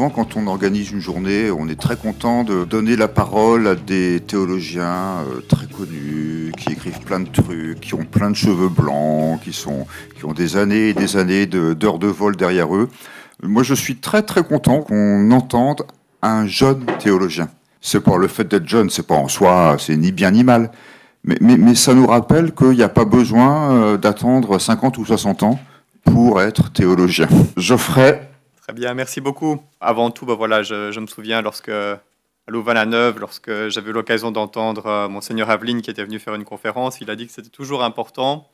souvent, quand on organise une journée, on est très content de donner la parole à des théologiens très connus, qui écrivent plein de trucs, qui ont plein de cheveux blancs, qui ont des années et des années d'heures de vol derrière eux. Moi, je suis très très content qu'on entende un jeune théologien. C'est pas le fait d'être jeune, c'est pas en soi, c'est ni bien ni mal. Mais ça nous rappelle qu'il n'y a pas besoin d'attendre 50 ou 60 ans pour être théologien. Geoffrey. Très bien, merci beaucoup. Avant tout, voilà, je me souviens à Louvain-la-Neuve, lorsque j'avais eu l'occasion d'entendre Monseigneur Aveline qui était venu faire une conférence, il a dit que c'était toujours important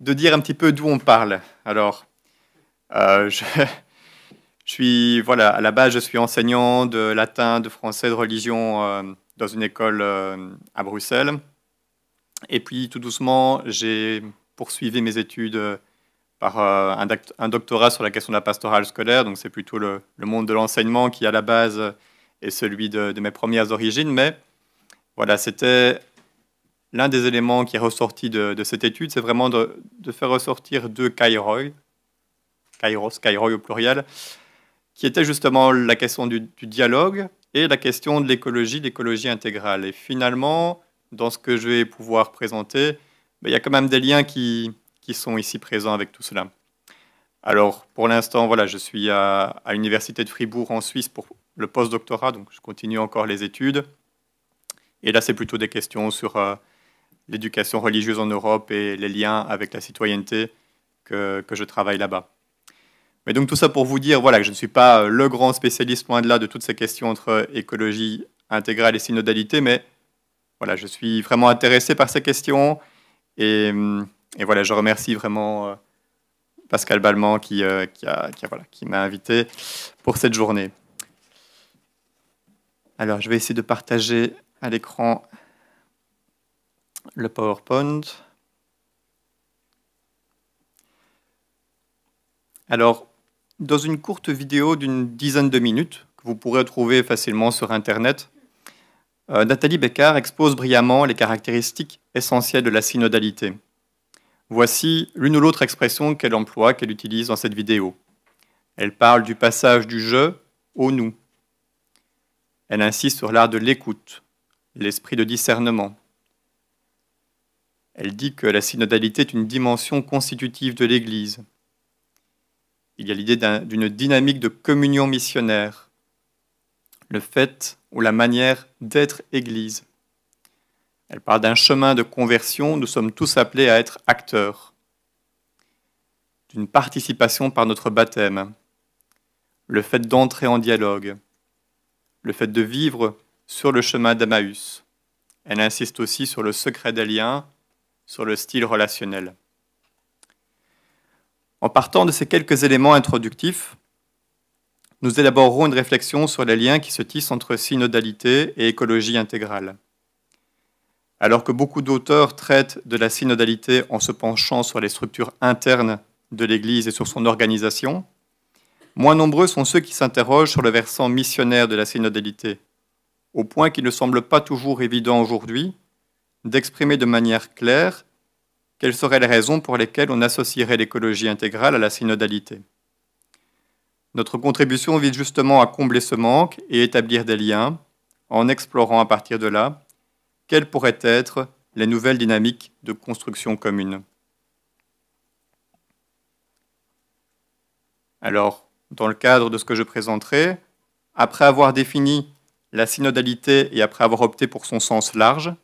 de dire un petit peu d'où on parle. Alors, je suis, voilà, à la base, je suis enseignant de latin, de français, de religion dans une école à Bruxelles. Et puis, tout doucement, j'ai poursuivi mes études par un doctorat sur la question de la pastorale scolaire. Donc, c'est plutôt le monde de l'enseignement qui, à la base, est celui de mes premières origines. Mais voilà, c'était l'un des éléments qui est ressorti de cette étude, c'est vraiment de faire ressortir deux kairos au pluriel, qui était justement la question du dialogue et la question de l'écologie intégrale. Et finalement, dans ce que je vais pouvoir présenter, il y a quand même des liens qui sont ici présents avec tout cela. Alors, pour l'instant, voilà, je suis à l'Université de Fribourg en Suisse pour le post-doctorat, donc je continue encore les études. Et là, c'est plutôt des questions sur l'éducation religieuse en Europe et les liens avec la citoyenneté que je travaille là-bas. Mais donc tout ça pour vous dire voilà, que je ne suis pas le grand spécialiste, loin de là, de toutes ces questions entre écologie intégrale et synodalité, mais voilà, je suis vraiment intéressé par ces questions et voilà, je remercie vraiment Pascal Balmand qui m'a invité pour cette journée. Alors, je vais essayer de partager à l'écran le PowerPoint. Alors, dans une courte vidéo d'une dizaine de minutes, que vous pourrez trouver facilement sur Internet, Nathalie Beccard expose brillamment les caractéristiques essentielles de la synodalité. Voici l'une ou l'autre expression qu'elle emploie, qu'elle utilise dans cette vidéo. Elle parle du passage du « je » au « nous ». Elle insiste sur l'art de l'écoute, l'esprit de discernement. Elle dit que la synodalité est une dimension constitutive de l'Église. Il y a l'idée d'une dynamique de communion missionnaire, le fait ou la manière d'être Église. Elle parle d'un chemin de conversion, nous sommes tous appelés à être acteurs, d'une participation par notre baptême, le fait d'entrer en dialogue, le fait de vivre sur le chemin d'Emmaüs. Elle insiste aussi sur le secret des liens, sur le style relationnel. En partant de ces quelques éléments introductifs, nous élaborerons une réflexion sur les liens qui se tissent entre synodalité et écologie intégrale. Alors que beaucoup d'auteurs traitent de la synodalité en se penchant sur les structures internes de l'Église et sur son organisation, moins nombreux sont ceux qui s'interrogent sur le versant missionnaire de la synodalité, au point qu'il ne semble pas toujours évident aujourd'hui d'exprimer de manière claire quelles seraient les raisons pour lesquelles on associerait l'écologie intégrale à la synodalité. Notre contribution vise justement à combler ce manque et établir des liens, en explorant à partir de là quelles pourraient être les nouvelles dynamiques de construction commune. Alors, dans le cadre de ce que je présenterai, après avoir défini la synodalité et après avoir opté pour son sens large,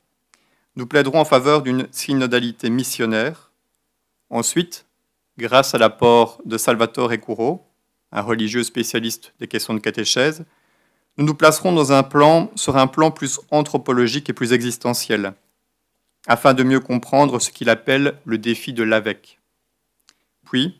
nous plaiderons en faveur d'une synodalité missionnaire. Ensuite, grâce à l'apport de Salvatore Ecuro, un religieux spécialiste des questions de catéchèse, nous nous placerons sur un plan plus anthropologique et plus existentiel, afin de mieux comprendre ce qu'il appelle le défi de l'avec. Puis,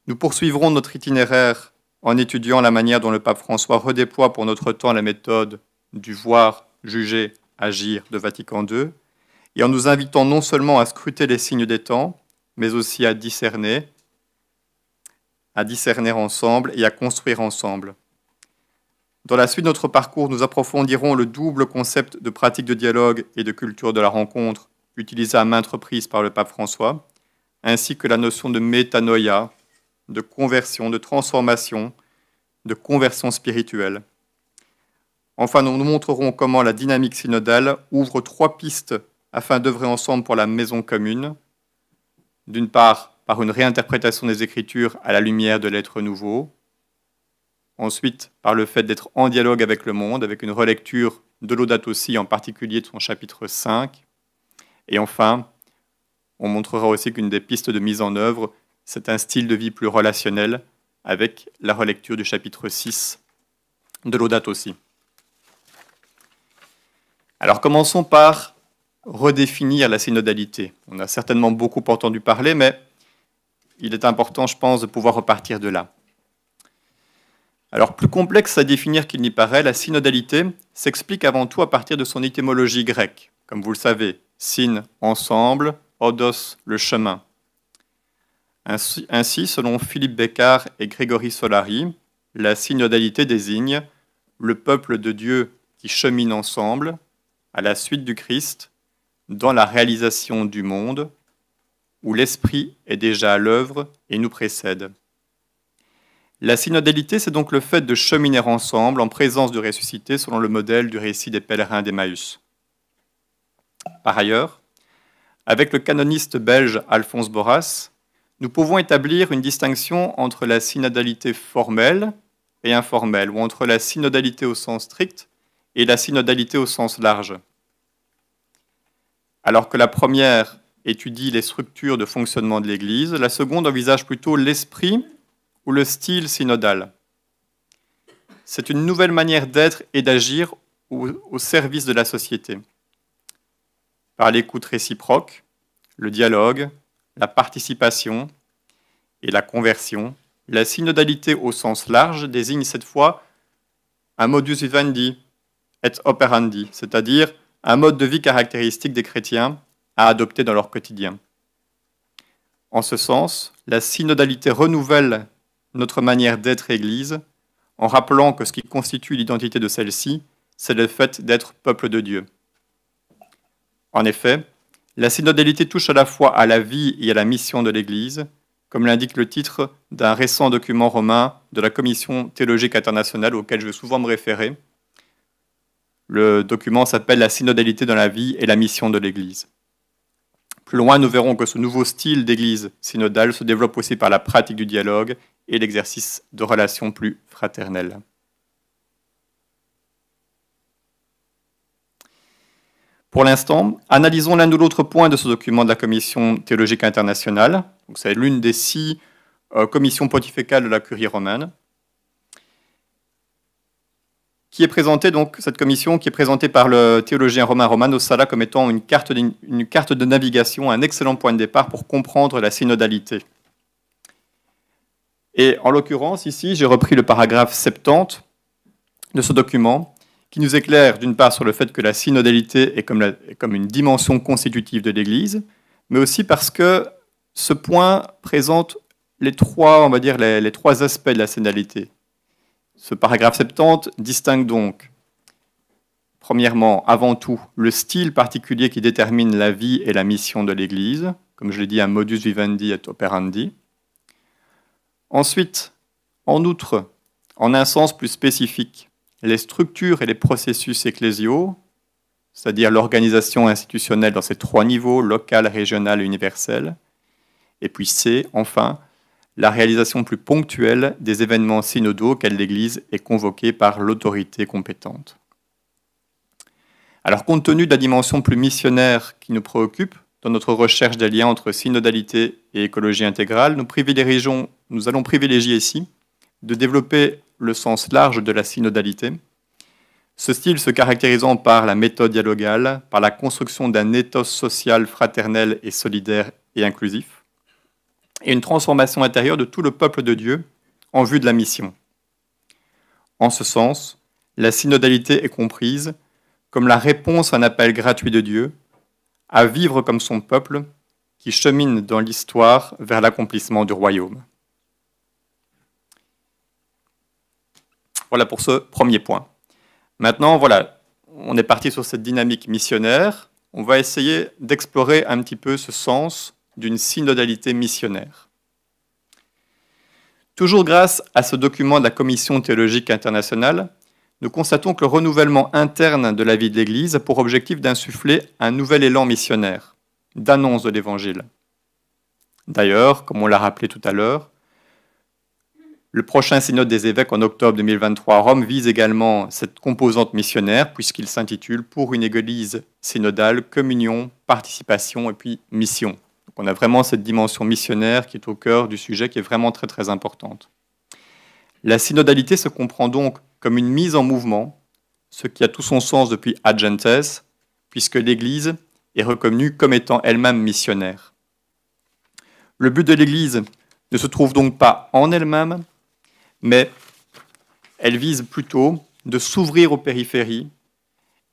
nous poursuivrons notre itinéraire en étudiant la manière dont le pape François redéploie pour notre temps la méthode du voir, juger, agir de Vatican II, et en nous invitant non seulement à scruter les signes des temps, mais aussi à discerner ensemble et à construire ensemble. Dans la suite de notre parcours, nous approfondirons le double concept de pratique de dialogue et de culture de la rencontre utilisé à maintes reprises par le pape François, ainsi que la notion de métanoïa, de conversion, de transformation, de conversion spirituelle. Enfin, nous nous montrerons comment la dynamique synodale ouvre 3 pistes afin d'œuvrer ensemble pour la maison commune. D'une part, par une réinterprétation des Écritures à la lumière de l'être nouveau. Ensuite, par le fait d'être en dialogue avec le monde, avec une relecture de Laudato Si, en particulier de son chapitre 5. Et enfin, on montrera aussi qu'une des pistes de mise en œuvre, c'est un style de vie plus relationnel, avec la relecture du chapitre 6 de Laudato Si. Alors commençons par redéfinir la synodalité. On a certainement beaucoup entendu parler, mais il est important, je pense, de pouvoir repartir de là. Alors, plus complexe à définir qu'il n'y paraît, la synodalité s'explique avant tout à partir de son étymologie grecque. Comme vous le savez, syn, ensemble, odos, le chemin. Ainsi, selon Philippe Bécard et Grégory Solari, la synodalité désigne le peuple de Dieu qui chemine ensemble, à la suite du Christ, dans la réalisation du monde, où l'Esprit est déjà à l'œuvre et nous précède. La synodalité, c'est donc le fait de cheminer ensemble en présence du ressuscité selon le modèle du récit des pèlerins d'Emmaüs. Par ailleurs, avec le canoniste belge Alphonse Borras, nous pouvons établir une distinction entre la synodalité formelle et informelle, ou entre la synodalité au sens strict et la synodalité au sens large. Alors que la première étudie les structures de fonctionnement de l'Église, la seconde envisage plutôt l'esprit ou le style synodal. C'est une nouvelle manière d'être et d'agir au service de la société. Par l'écoute réciproque, le dialogue, la participation et la conversion, la synodalité au sens large désigne cette fois un modus vivendi et operandi, c'est-à-dire un mode de vie caractéristique des chrétiens à adopter dans leur quotidien. En ce sens, la synodalité renouvelle notre manière d'être Église, en rappelant que ce qui constitue l'identité de celle-ci, c'est le fait d'être peuple de Dieu. En effet, la synodalité touche à la fois à la vie et à la mission de l'Église, comme l'indique le titre d'un récent document romain de la Commission théologique internationale auquel je vais souvent me référer. Le document s'appelle « La synodalité dans la vie et la mission de l'Église ». Plus loin, nous verrons que ce nouveau style d'Église synodale se développe aussi par la pratique du dialogue et l'exercice de relations plus fraternelles. Pour l'instant, analysons l'un ou l'autre point de ce document de la Commission théologique internationale. C'est l'une des 6 commissions pontificales de la Curie romaine, qui est présentée, donc, cette commission qui est présentée par le théologien romain Romano Sala comme étant une carte de navigation, un excellent point de départ pour comprendre la synodalité. Et en l'occurrence, ici, j'ai repris le paragraphe 70 de ce document, qui nous éclaire d'une part sur le fait que la synodalité est comme une dimension constitutive de l'Église, mais aussi parce que ce point présente les 3 aspects de la synodalité. Ce paragraphe 70 distingue donc, premièrement, avant tout, le style particulier qui détermine la vie et la mission de l'Église, comme je l'ai dit, un modus vivendi et operandi. Ensuite, en outre, en un sens plus spécifique, les structures et les processus ecclésiaux, c'est-à-dire l'organisation institutionnelle dans ses 3 niveaux, local, régional et universel. Et puis C, enfin, la réalisation plus ponctuelle des événements synodaux auxquels l'Église est convoquée par l'autorité compétente. Alors, compte tenu de la dimension plus missionnaire qui nous préoccupe dans notre recherche des liens entre synodalité et écologie intégrale, nous allons privilégier ici de développer le sens large de la synodalité, ce style se caractérisant par la méthode dialogale, par la construction d'un ethos social fraternel et solidaire et inclusif, et une transformation intérieure de tout le peuple de Dieu en vue de la mission. En ce sens, la synodalité est comprise comme la réponse à un appel gratuit de Dieu à vivre comme son peuple qui chemine dans l'histoire vers l'accomplissement du royaume. Voilà pour ce premier point. Maintenant, voilà, on est parti sur cette dynamique missionnaire. On va essayer d'explorer un petit peu ce sens d'une synodalité missionnaire. Toujours grâce à ce document de la Commission théologique internationale, nous constatons que le renouvellement interne de la vie de l'Église a pour objectif d'insuffler un nouvel élan missionnaire, d'annonce de l'Évangile. D'ailleurs, comme on l'a rappelé tout à l'heure, le prochain synode des évêques en octobre 2023 à Rome vise également cette composante missionnaire, puisqu'il s'intitule « Pour une Église synodale, communion, participation et puis mission ». Donc on a vraiment cette dimension missionnaire qui est au cœur du sujet, qui est vraiment très très importante. La synodalité se comprend donc comme une mise en mouvement, ce qui a tout son sens depuis Ad Gentes, puisque l'Église est reconnue comme étant elle-même missionnaire. Le but de l'Église ne se trouve donc pas en elle-même, mais elle vise plutôt de s'ouvrir aux périphéries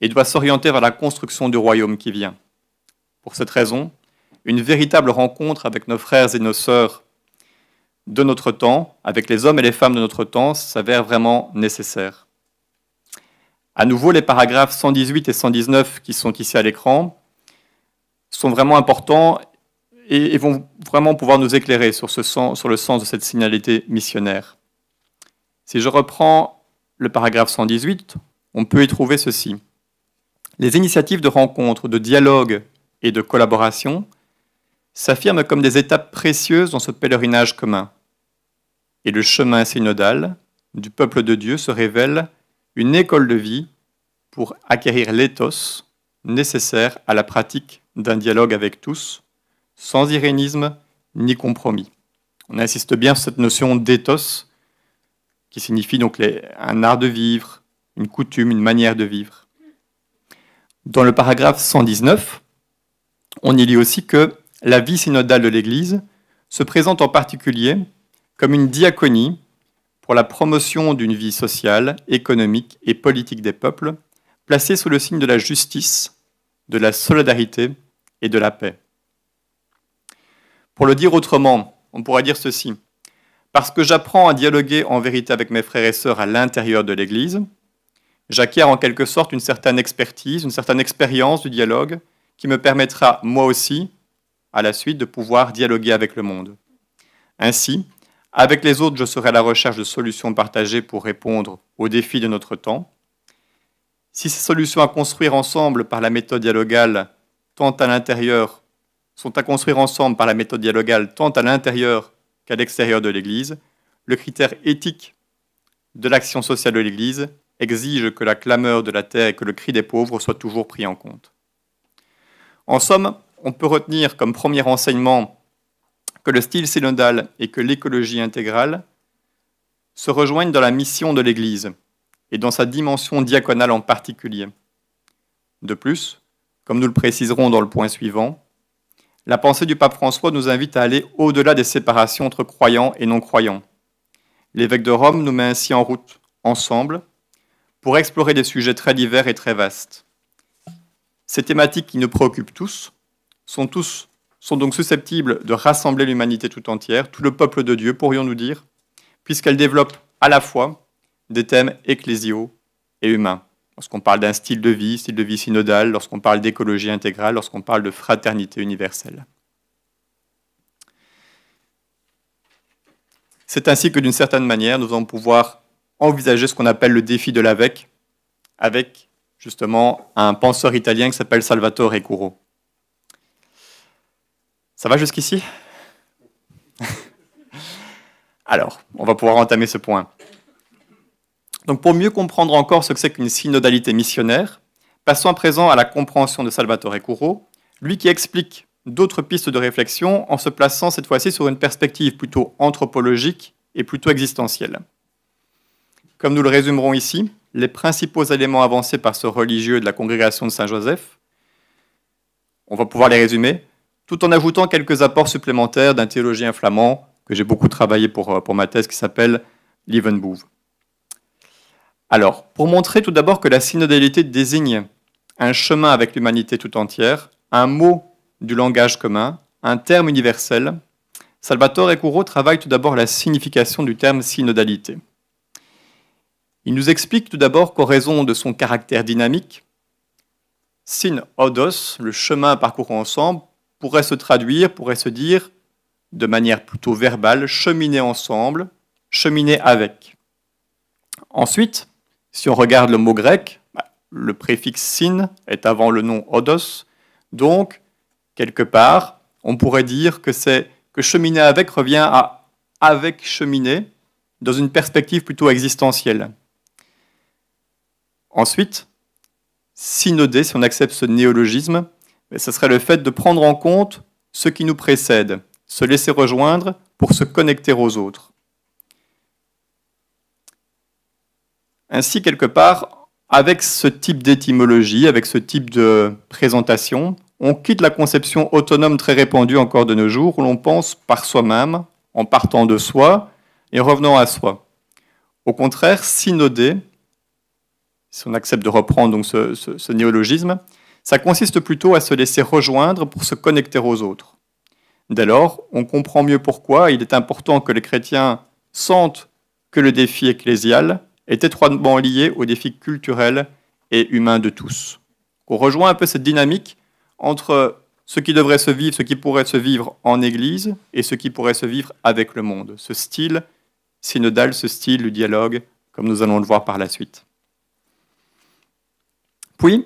et doit s'orienter vers la construction du royaume qui vient. Pour cette raison, une véritable rencontre avec nos frères et nos sœurs de notre temps, avec les hommes et les femmes de notre temps, s'avère vraiment nécessaire. À nouveau, les paragraphes 118 et 119 qui sont ici à l'écran sont vraiment importants et vont vraiment pouvoir nous éclairer sur le sens de cette signalité missionnaire. Si je reprends le paragraphe 118, on peut y trouver ceci. Les initiatives de rencontre, de dialogue et de collaboration s'affirment comme des étapes précieuses dans ce pèlerinage commun. Et le chemin synodal du peuple de Dieu se révèle une école de vie pour acquérir l'éthos nécessaire à la pratique d'un dialogue avec tous, sans irénisme ni compromis. On insiste bien sur cette notion d'éthos, qui signifie donc un art de vivre, une coutume, une manière de vivre. Dans le paragraphe 119, on y lit aussi que la vie synodale de l'Église se présente en particulier comme une diaconie pour la promotion d'une vie sociale, économique et politique des peuples, placée sous le signe de la justice, de la solidarité et de la paix. Pour le dire autrement, on pourrait dire ceci. Parce que j'apprends à dialoguer en vérité avec mes frères et sœurs à l'intérieur de l'Église, j'acquiers en quelque sorte une certaine expertise, une certaine expérience du dialogue qui me permettra, moi aussi, à la suite, de pouvoir dialoguer avec le monde. Ainsi, avec les autres, je serai à la recherche de solutions partagées pour répondre aux défis de notre temps. Si ces solutions à construire ensemble par la méthode dialogale, tant à l'intérieur, sont à construire ensemble par la méthode dialogale, tant à l'intérieur qu'à l'extérieur de l'Église, le critère éthique de l'action sociale de l'Église exige que la clameur de la terre et que le cri des pauvres soient toujours pris en compte. En somme, on peut retenir comme premier enseignement que le style synodal et que l'écologie intégrale se rejoignent dans la mission de l'Église et dans sa dimension diaconale en particulier. De plus, comme nous le préciserons dans le point suivant, la pensée du pape François nous invite à aller au-delà des séparations entre croyants et non-croyants. L'évêque de Rome nous met ainsi en route, ensemble, pour explorer des sujets très divers et très vastes. Ces thématiques qui nous préoccupent tous sont donc susceptibles de rassembler l'humanité tout entière, tout le peuple de Dieu, pourrions-nous dire, puisqu'elles développent à la fois des thèmes ecclésiaux et humains. Lorsqu'on parle d'un style de vie synodal, lorsqu'on parle d'écologie intégrale, lorsqu'on parle de fraternité universelle. C'est ainsi que d'une certaine manière, nous allons pouvoir envisager ce qu'on appelle le défi de l'AVEC, avec justement un penseur italien qui s'appelle Salvatore Curo. Ça va jusqu'ici? Alors, on va pouvoir entamer ce point. Donc pour mieux comprendre encore ce que c'est qu'une synodalité missionnaire, passons à présent à la compréhension de Salvatore Curo, lui qui explique d'autres pistes de réflexion en se plaçant cette fois-ci sur une perspective plutôt anthropologique et plutôt existentielle. Comme nous le résumerons ici, les principaux éléments avancés par ce religieux de la congrégation de Saint-Joseph, on va pouvoir les résumer, tout en ajoutant quelques apports supplémentaires d'un théologien flamand que j'ai beaucoup travaillé pour ma thèse qui s'appelle Lievenboeuf. Alors, pour montrer tout d'abord que la synodalité désigne un chemin avec l'humanité tout entière, un mot du langage commun, un terme universel, Salvatore Curo travaille tout d'abord la signification du terme synodalité. Il nous explique tout d'abord qu'en raison de son caractère dynamique, syn odos, le chemin parcouru ensemble, pourrait se traduire, pourrait se dire de manière plutôt verbale, cheminer ensemble, cheminer avec. Ensuite, si on regarde le mot grec, le préfixe syn est avant le nom odos, donc, quelque part, on pourrait dire que cheminer avec revient à avec cheminer dans une perspective plutôt existentielle. Ensuite, synoder, si on accepte ce néologisme, ce serait le fait de prendre en compte ce qui nous précède, se laisser rejoindre pour se connecter aux autres. Ainsi, quelque part, avec ce type d'étymologie, avec ce type de présentation, on quitte la conception autonome très répandue encore de nos jours, où l'on pense par soi-même, en partant de soi et en revenant à soi. Au contraire, synoder, si on accepte de reprendre donc ce néologisme, ça consiste plutôt à se laisser rejoindre pour se connecter aux autres. Dès lors, on comprend mieux pourquoi il est important que les chrétiens sentent que le défi ecclésial est étroitement lié aux défis culturels et humains de tous. On rejoint un peu cette dynamique entre ce qui devrait se vivre, ce qui pourrait se vivre en Église et ce qui pourrait se vivre avec le monde. Ce style synodal, ce style du dialogue, comme nous allons le voir par la suite. Puis,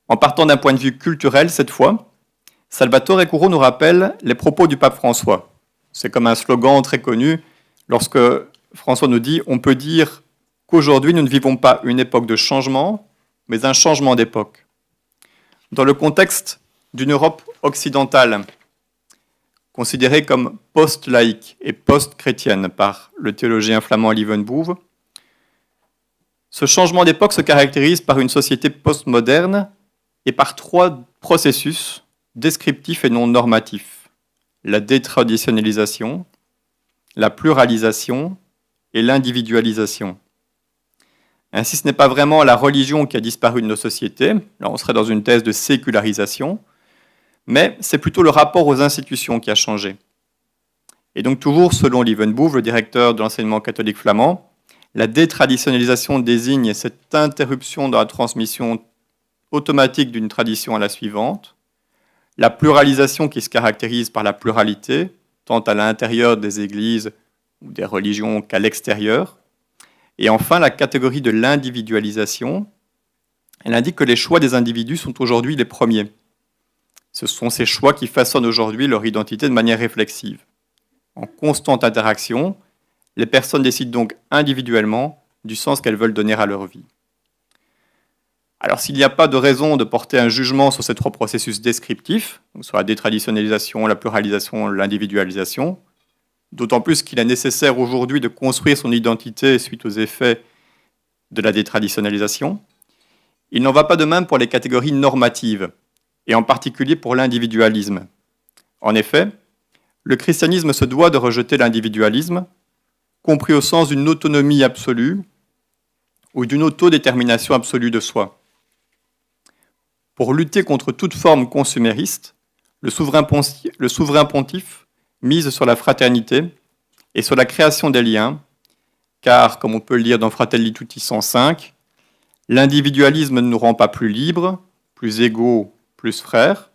en partant d'un point de vue culturel cette fois, Salvatore Couro nous rappelle les propos du pape François. C'est comme un slogan très connu lorsque François nous dit « On peut dire qu'aujourd'hui nous ne vivons pas une époque de changement, mais un changement d'époque ». Dans le contexte d'une Europe occidentale, considérée comme post-laïque et post-chrétienne par le théologien flamand Lievenboeve, ce changement d'époque se caractérise par une société postmoderne et par trois processus descriptifs et non normatifs: la détraditionnalisation, la pluralisation et l'individualisation. Ainsi, ce n'est pas vraiment la religion qui a disparu de nos sociétés, là on serait dans une thèse de sécularisation, mais c'est plutôt le rapport aux institutions qui a changé. Et donc toujours selon Lievenboeve, le directeur de l'enseignement catholique flamand, la détraditionnalisation désigne cette interruption dans la transmission automatique d'une tradition à la suivante, la pluralisation qui se caractérise par la pluralité, tant à l'intérieur des églises ou des religions qu'à l'extérieur, et enfin la catégorie de l'individualisation. Elle indique que les choix des individus sont aujourd'hui les premiers. Ce sont ces choix qui façonnent aujourd'hui leur identité de manière réflexive. En constante interaction, les personnes décident donc individuellement du sens qu'elles veulent donner à leur vie. Alors s'il n'y a pas de raison de porter un jugement sur ces trois processus descriptifs, donc sur la détraditionnalisation, la pluralisation, l'individualisation, d'autant plus qu'il est nécessaire aujourd'hui de construire son identité suite aux effets de la détraditionnalisation, il n'en va pas de même pour les catégories normatives, et en particulier pour l'individualisme. En effet, le christianisme se doit de rejeter l'individualisme, compris au sens d'une autonomie absolue ou d'une autodétermination absolue de soi. Pour lutter contre toute forme consumériste, le souverain pontife mise sur la fraternité et sur la création des liens, car, comme on peut le lire dans Fratelli Tutti 105, l'individualisme ne nous rend pas plus libres, plus égaux, plus frères.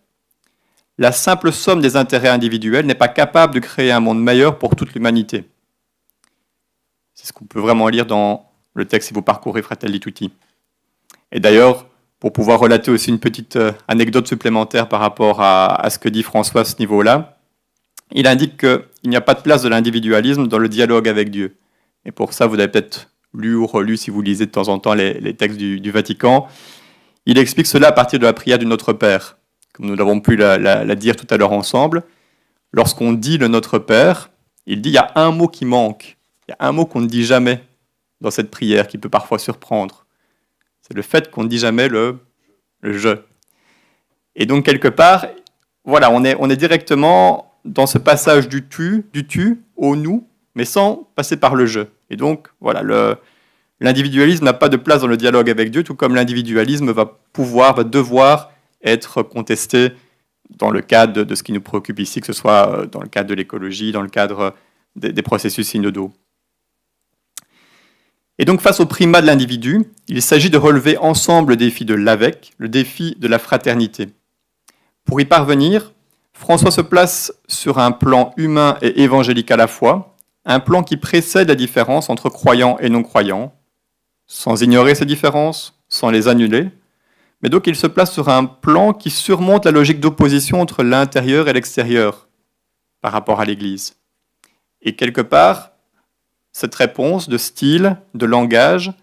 La simple somme des intérêts individuels n'est pas capable de créer un monde meilleur pour toute l'humanité. C'est ce qu'on peut vraiment lire dans le texte si vous parcourez Fratelli Tutti. Et d'ailleurs, pour pouvoir relater aussi une petite anecdote supplémentaire par rapport à ce que dit François à ce niveau-là, il indique qu'il n'y a pas de place de l'individualisme dans le dialogue avec Dieu. Et pour ça, vous avez peut-être lu ou relu, si vous lisez de temps en temps les textes du Vatican. Il explique cela à partir de la prière du Notre Père, comme nous l'avons pu la dire tout à l'heure ensemble. Lorsqu'on dit le Notre Père, il dit il y a un mot qui manque. Il y a un mot qu'on ne dit jamais dans cette prière qui peut parfois surprendre. C'est le fait qu'on ne dit jamais le je. Et donc, quelque part, voilà, on est directement dans ce passage du tu au nous, mais sans passer par le je. Et donc, voilà, l'individualisme n'a pas de place dans le dialogue avec Dieu, tout comme l'individualisme va devoir être contesté dans le cadre de ce qui nous préoccupe ici, que ce soit dans le cadre de l'écologie, dans le cadre des processus synodaux. Et donc, face au primat de l'individu, il s'agit de relever ensemble le défi de l'avec, le défi de la fraternité. Pour y parvenir, François se place sur un plan humain et évangélique à la fois, un plan qui précède la différence entre croyants et non-croyants, sans ignorer ces différences, sans les annuler, mais donc il se place sur un plan qui surmonte la logique d'opposition entre l'intérieur et l'extérieur par rapport à l'Église. Et quelque part, cette réponse de style, de langage,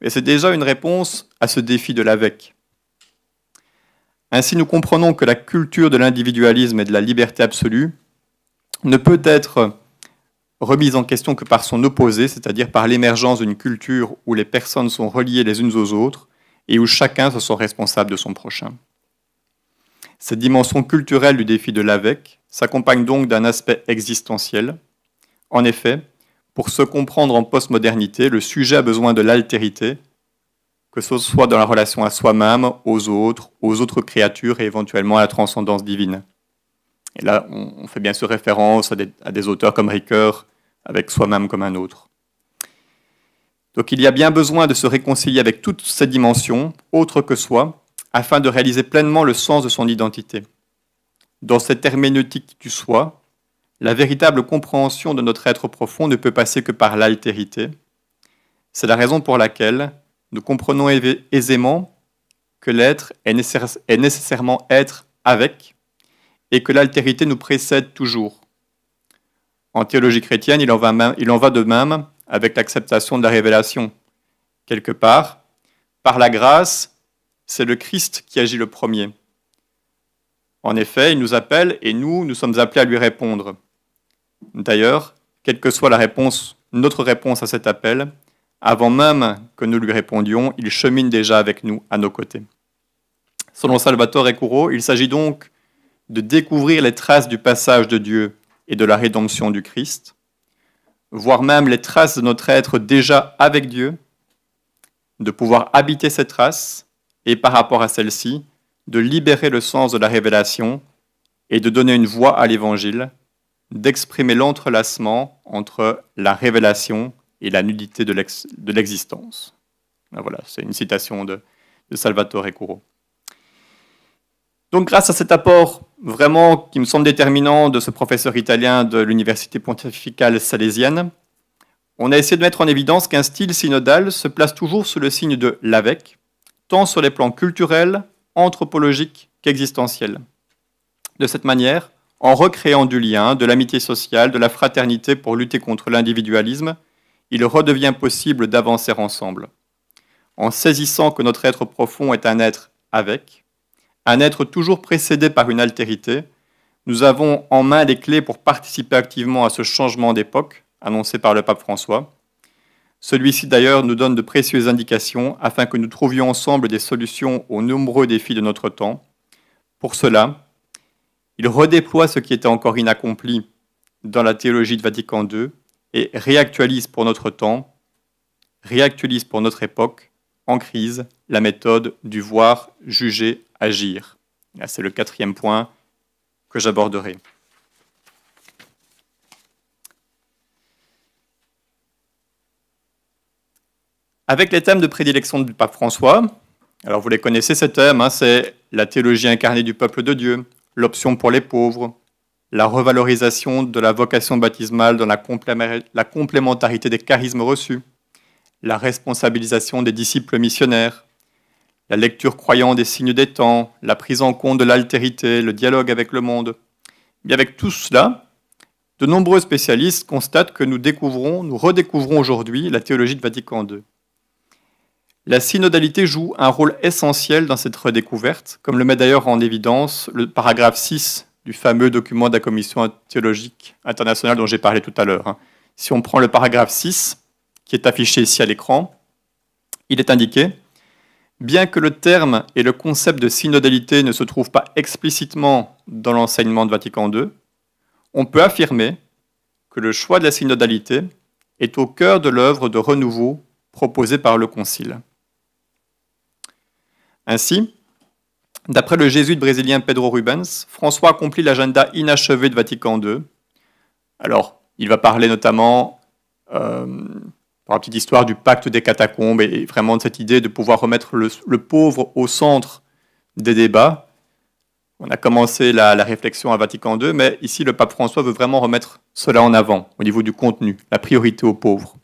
c'est déjà une réponse à ce défi de l'AVEC. Ainsi, nous comprenons que la culture de l'individualisme et de la liberté absolue ne peut être remise en question que par son opposé, c'est-à-dire par l'émergence d'une culture où les personnes sont reliées les unes aux autres et où chacun se sent responsable de son prochain. Cette dimension culturelle du défi de l'AVEC s'accompagne donc d'un aspect existentiel. En effet, pour se comprendre en postmodernité, le sujet a besoin de l'altérité, que ce soit dans la relation à soi-même, aux autres créatures et éventuellement à la transcendance divine. Et là, on fait bien sûr référence à des auteurs comme Ricoeur, avec soi-même comme un autre. Donc il y a bien besoin de se réconcilier avec toutes ces dimensions, autres que soi, afin de réaliser pleinement le sens de son identité. Dans cette herméneutique du soi, la véritable compréhension de notre être profond ne peut passer que par l'altérité. C'est la raison pour laquelle nous comprenons aisément que l'être est nécessairement être avec, et que l'altérité nous précède toujours. En théologie chrétienne, il en va de même avec l'acceptation de la révélation. Quelque part, par la grâce, c'est le Christ qui agit le premier. En effet, il nous appelle et nous sommes appelés à lui répondre. D'ailleurs, quelle que soit notre réponse à cet appel, avant même que nous lui répondions, il chemine déjà avec nous à nos côtés. Selon Salvatore Ecuro, il s'agit donc de découvrir les traces du passage de Dieu et de la rédemption du Christ, voire même les traces de notre être déjà avec Dieu, de pouvoir habiter ces traces et par rapport à celles-ci, de libérer le sens de la révélation et de donner une voix à l'Évangile, d'exprimer l'entrelacement entre la révélation et la nudité de l'existence. Voilà, c'est une citation de Salvatore Ecuro. Donc grâce à cet apport vraiment qui me semble déterminant de ce professeur italien de l'Université pontificale salésienne, on a essayé de mettre en évidence qu'un style synodal se place toujours sous le signe de l'AVEC, tant sur les plans culturels, anthropologiques qu'existentiels. De cette manière, en recréant du lien, de l'amitié sociale, de la fraternité pour lutter contre l'individualisme, il redevient possible d'avancer ensemble. En saisissant que notre être profond est un être avec, un être toujours précédé par une altérité, nous avons en main les clés pour participer activement à ce changement d'époque annoncé par le pape François. Celui-ci d'ailleurs nous donne de précieuses indications afin que nous trouvions ensemble des solutions aux nombreux défis de notre temps. Pour cela, il redéploie ce qui était encore inaccompli dans la théologie de Vatican II et réactualise pour notre temps, réactualise pour notre époque, en crise, la méthode du voir, juger, agir. Là, c'est le 4e point que j'aborderai. Avec les thèmes de prédilection du pape François, alors vous les connaissez ces thèmes, c'est la théologie incarnée du peuple de Dieu, l'option pour les pauvres, la revalorisation de la vocation baptismale dans la complémentarité des charismes reçus, la responsabilisation des disciples missionnaires, la lecture croyant des signes des temps, la prise en compte de l'altérité, le dialogue avec le monde. Et avec tout cela, de nombreux spécialistes constatent que nous redécouvrons aujourd'hui la théologie de Vatican II. La synodalité joue un rôle essentiel dans cette redécouverte, comme le met d'ailleurs en évidence le paragraphe 6 du fameux document de la Commission théologique internationale dont j'ai parlé tout à l'heure. Si on prend le paragraphe 6, qui est affiché ici à l'écran, il est indiqué « Bien que le terme et le concept de synodalité ne se trouvent pas explicitement dans l'enseignement de Vatican II, on peut affirmer que le choix de la synodalité est au cœur de l'œuvre de renouveau proposée par le Concile. » Ainsi, d'après le jésuite brésilien Pedro Rubens, François accomplit l'agenda inachevé de Vatican II. Alors, il va parler notamment, pour la petite histoire, du pacte des catacombes et vraiment de cette idée de pouvoir remettre le pauvre au centre des débats, On a commencé la réflexion à Vatican II, mais ici, le pape François veut vraiment remettre cela en avant, au niveau du contenu, la priorité aux pauvres.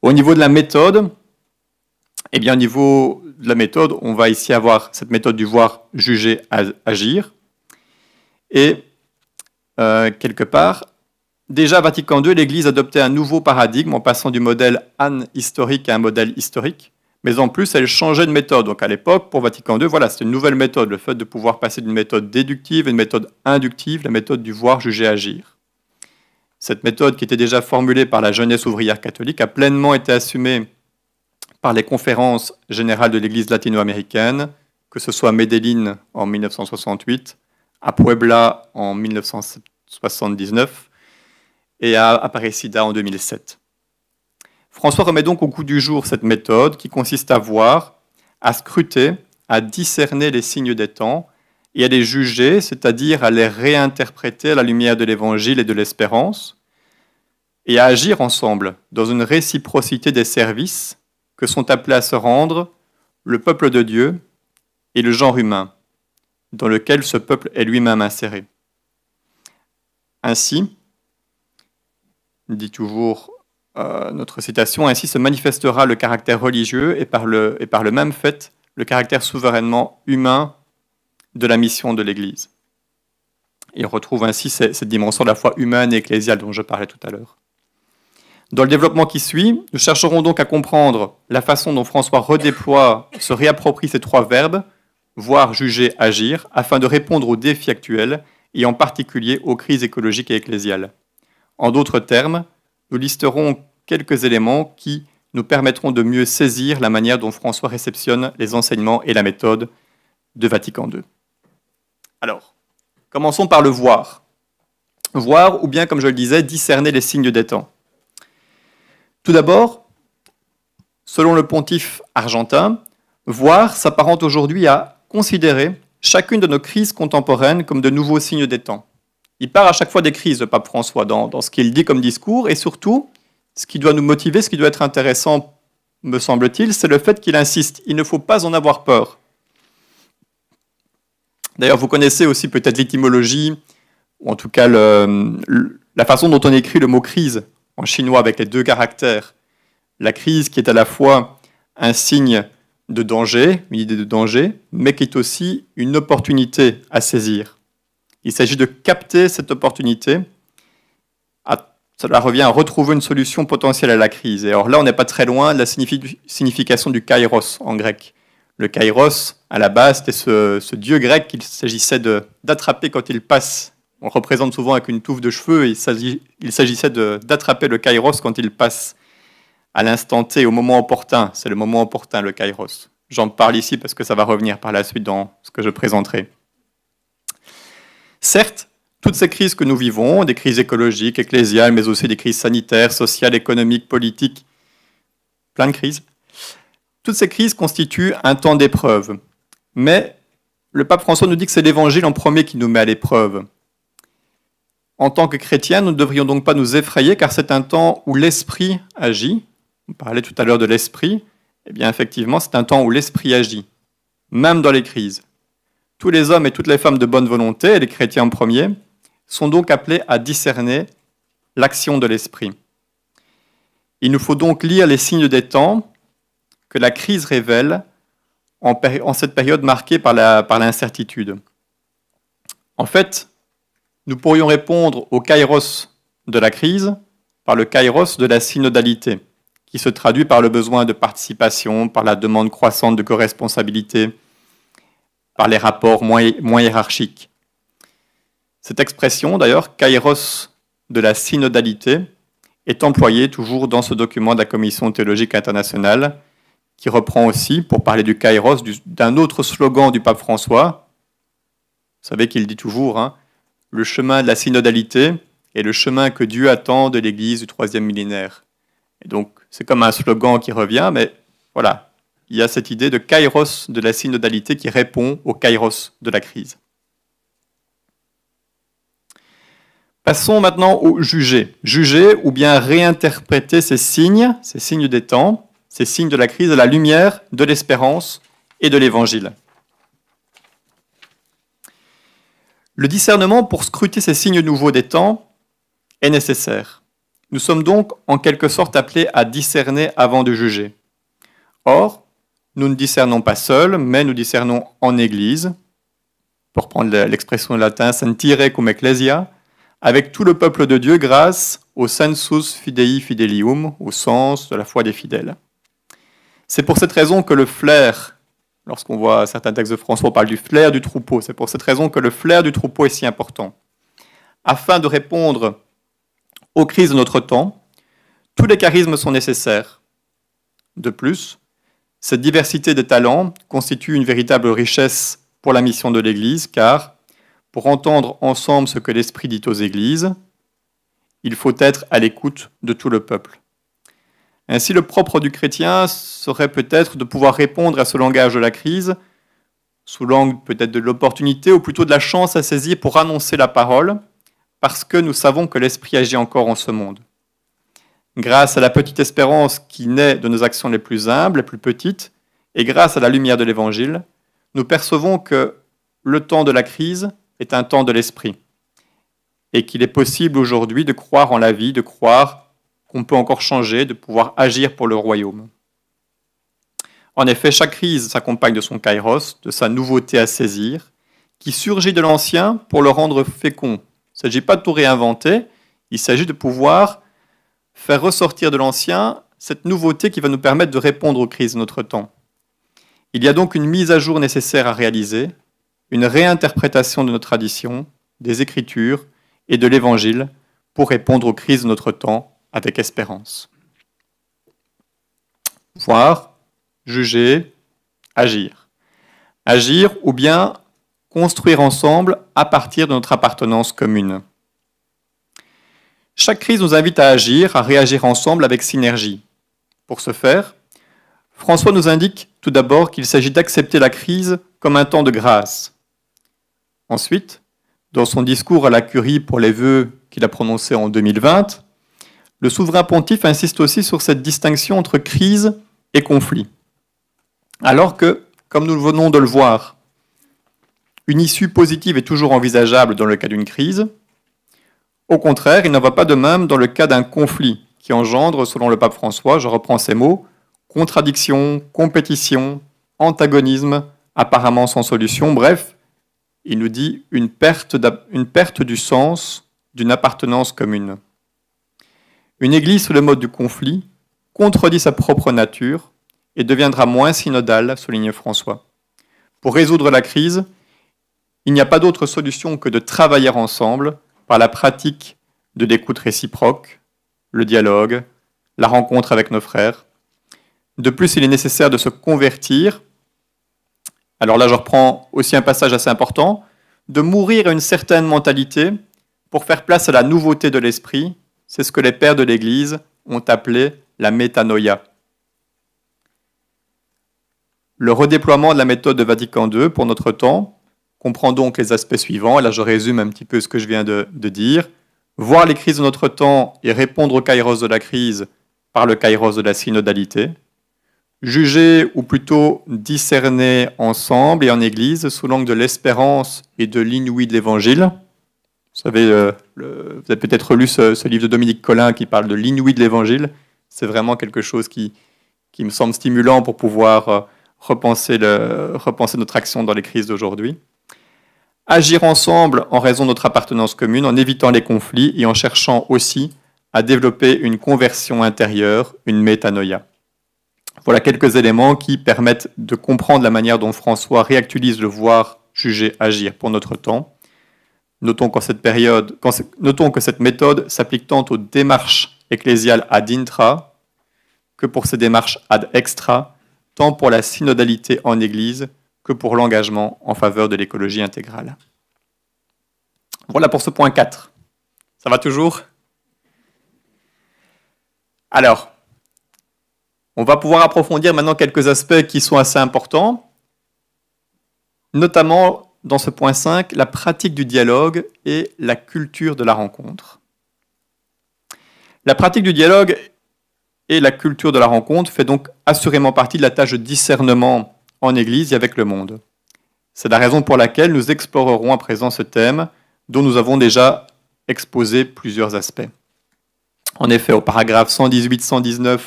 Au niveau de la méthode, eh bien, au niveau de la méthode, on va ici avoir cette méthode du voir, juger, agir. Et quelque part, déjà à Vatican II, l'Église adoptait un nouveau paradigme en passant du modèle anhistorique à un modèle historique. Mais en plus, elle changeait de méthode. Donc à l'époque, pour Vatican II, voilà, c'était une nouvelle méthode, le fait de pouvoir passer d'une méthode déductive à une méthode inductive, la méthode du voir, juger, agir. Cette méthode, qui était déjà formulée par la jeunesse ouvrière catholique, a pleinement été assumée par les conférences générales de l'Église latino-américaine, que ce soit à Medellín en 1968, à Puebla en 1979 et à Aparecida en 2007. François remet donc au goût du jour cette méthode qui consiste à voir, à scruter, à discerner les signes des temps et à les juger, c'est-à-dire à les réinterpréter à la lumière de l'Évangile et de l'espérance, et à agir ensemble dans une réciprocité des services que sont appelés à se rendre le peuple de Dieu et le genre humain, dans lequel ce peuple est lui-même inséré. Ainsi, dit toujours notre citation, ainsi se manifestera le caractère religieux et par le même fait le caractère souverainement humain de la mission de l'Église. Et on retrouve ainsi cette dimension à la fois humaine et ecclésiale dont je parlais tout à l'heure. Dans le développement qui suit, nous chercherons donc à comprendre la façon dont François redéploie, se réapproprie ces trois verbes, voir, juger, agir, afin de répondre aux défis actuels et en particulier aux crises écologiques et ecclésiales. En d'autres termes, nous listerons quelques éléments qui nous permettront de mieux saisir la manière dont François réceptionne les enseignements et la méthode de Vatican II. Alors, commençons par le voir. Voir, ou bien, comme je le disais, discerner les signes des temps. Tout d'abord, selon le pontife argentin, voir s'apparente aujourd'hui à considérer chacune de nos crises contemporaines comme de nouveaux signes des temps. Il part à chaque fois des crises, le pape François, dans ce qu'il dit comme discours, et surtout, ce qui doit nous motiver, ce qui doit être intéressant, me semble-t-il, c'est le fait qu'il insiste. Il ne faut pas en avoir peur. D'ailleurs, vous connaissez aussi peut-être l'étymologie, ou en tout cas la façon dont on écrit le mot crise en chinois avec les deux caractères. La crise qui est à la fois un signe de danger, une idée de danger, mais qui est aussi une opportunité à saisir. Il s'agit de capter cette opportunité. Cela revient à retrouver une solution potentielle à la crise. Et alors là, on n'est pas très loin de la signification du kairos en grec. Le kairos, à la base, c'était ce dieu grec qu'il s'agissait d'attraper quand il passe. On le représente souvent avec une touffe de cheveux, et il s'agissait d'attraper le kairos quand il passe à l'instant T, au moment opportun. C'est le moment opportun, le kairos. J'en parle ici parce que ça va revenir par la suite dans ce que je présenterai. Certes, toutes ces crises que nous vivons, des crises écologiques, ecclésiales, mais aussi des crises sanitaires, sociales, économiques, politiques, plein de crises, toutes ces crises constituent un temps d'épreuve. Mais le pape François nous dit que c'est l'Évangile en premier qui nous met à l'épreuve. En tant que chrétiens, nous ne devrions donc pas nous effrayer, car c'est un temps où l'Esprit agit. On parlait tout à l'heure de l'Esprit. Eh bien, effectivement, c'est un temps où l'Esprit agit, même dans les crises. Tous les hommes et toutes les femmes de bonne volonté, et les chrétiens en premier, sont donc appelés à discerner l'action de l'Esprit. Il nous faut donc lire les signes des temps que la crise révèle en cette période marquée par l'incertitude. En fait, nous pourrions répondre au kairos de la crise par le kairos de la synodalité, qui se traduit par le besoin de participation, par la demande croissante de coresponsabilité, par les rapports moins hiérarchiques. Cette expression, d'ailleurs, kairos de la synodalité, est employée toujours dans ce document de la Commission théologique internationale, qui reprend aussi, pour parler du kairos, d'un autre slogan du pape François. Vous savez qu'il dit toujours, le chemin de la synodalité est le chemin que Dieu attend de l'Église du 3e millénaire. Et donc, c'est comme un slogan qui revient, mais voilà, il y a cette idée de kairos de la synodalité qui répond au kairos de la crise. Passons maintenant au juger. Juger ou bien réinterpréter ces signes des temps, ces signes de la crise à la lumière de l'espérance et de l'Évangile. Le discernement pour scruter ces signes nouveaux des temps est nécessaire. Nous sommes donc en quelque sorte appelés à discerner avant de juger. Or, nous ne discernons pas seuls, mais nous discernons en Église, pour prendre l'expression latine, sentire cum ecclesia, avec tout le peuple de Dieu grâce au sensus fidei fidelium, au sens de la foi des fidèles. C'est pour cette raison que le flair, lorsqu'on voit certains textes de François, on parle du flair du troupeau, c'est pour cette raison que le flair du troupeau est si important. Afin de répondre aux crises de notre temps, tous les charismes sont nécessaires. De plus, cette diversité des talents constitue une véritable richesse pour la mission de l'Église, car pour entendre ensemble ce que l'Esprit dit aux Églises, il faut être à l'écoute de tout le peuple. Ainsi, le propre du chrétien serait peut-être de pouvoir répondre à ce langage de la crise, sous l'angle peut-être de l'opportunité, ou plutôt de la chance à saisir pour annoncer la parole, parce que nous savons que l'Esprit agit encore en ce monde. Grâce à la petite espérance qui naît de nos actions les plus humbles, les plus petites, et grâce à la lumière de l'Évangile, nous percevons que le temps de la crise est un temps de l'Esprit, et qu'il est possible aujourd'hui de croire en la vie, de croire qu'on peut encore changer, de pouvoir agir pour le royaume. En effet, chaque crise s'accompagne de son kairos, de sa nouveauté à saisir, qui surgit de l'ancien pour le rendre fécond. Il ne s'agit pas de tout réinventer, il s'agit de pouvoir faire ressortir de l'ancien cette nouveauté qui va nous permettre de répondre aux crises de notre temps. Il y a donc une mise à jour nécessaire à réaliser, une réinterprétation de nos traditions, des Écritures et de l'Évangile pour répondre aux crises de notre temps avec espérance. Voir, juger, agir. Agir ou bien construire ensemble à partir de notre appartenance commune. Chaque crise nous invite à agir, à réagir ensemble avec synergie. Pour ce faire, François nous indique tout d'abord qu'il s'agit d'accepter la crise comme un temps de grâce. Ensuite, dans son discours à la Curie pour les vœux qu'il a prononcés en 2020, le souverain pontife insiste aussi sur cette distinction entre crise et conflit. Alors que, comme nous venons de le voir, une issue positive est toujours envisageable dans le cas d'une crise, au contraire, il n'en va pas de même dans le cas d'un conflit qui engendre, selon le pape François, je reprends ces mots, contradiction, compétition, antagonisme, apparemment sans solution, bref, il nous dit une perte du sens d'une appartenance commune. Une église sous le mode du conflit contredit sa propre nature et deviendra moins synodale, souligne François. Pour résoudre la crise, il n'y a pas d'autre solution que de travailler ensemble par la pratique de l'écoute réciproque, le dialogue, la rencontre avec nos frères. De plus, il est nécessaire de se convertir. Alors là, je reprends aussi un passage assez important, de mourir à une certaine mentalité pour faire place à la nouveauté de l'esprit. C'est ce que les pères de l'Église ont appelé la métanoïa. Le redéploiement de la méthode de Vatican II pour notre temps comprend donc les aspects suivants. Là, je résume un petit peu ce que je viens de dire. Voir les crises de notre temps et répondre au kairos de la crise par le kairos de la synodalité. Juger, ou plutôt discerner ensemble et en Église sous l'angle de l'espérance et de l'inouï de l'Évangile. Vous savez, vous avez peut-être lu ce livre de Dominique Collin qui parle de l'inouï de l'Évangile. C'est vraiment quelque chose qui me semble stimulant pour pouvoir repenser notre action dans les crises d'aujourd'hui. Agir ensemble en raison de notre appartenance commune, en évitant les conflits et en cherchant aussi à développer une conversion intérieure, une métanoïa. Voilà quelques éléments qui permettent de comprendre la manière dont François réactualise le voir, juger, agir pour notre temps. Notons que cette méthode s'applique tant aux démarches ecclésiales ad intra que pour ces démarches ad extra, tant pour la synodalité en Église que pour l'engagement en faveur de l'écologie intégrale. Voilà pour ce point 4. Ça va toujours ? Alors, on va pouvoir approfondir maintenant quelques aspects qui sont assez importants, notamment dans ce point 5, la pratique du dialogue et la culture de la rencontre. La pratique du dialogue et la culture de la rencontre fait donc assurément partie de la tâche de discernement en Église et avec le monde. C'est la raison pour laquelle nous explorerons à présent ce thème dont nous avons déjà exposé plusieurs aspects. En effet, au paragraphe 118-119,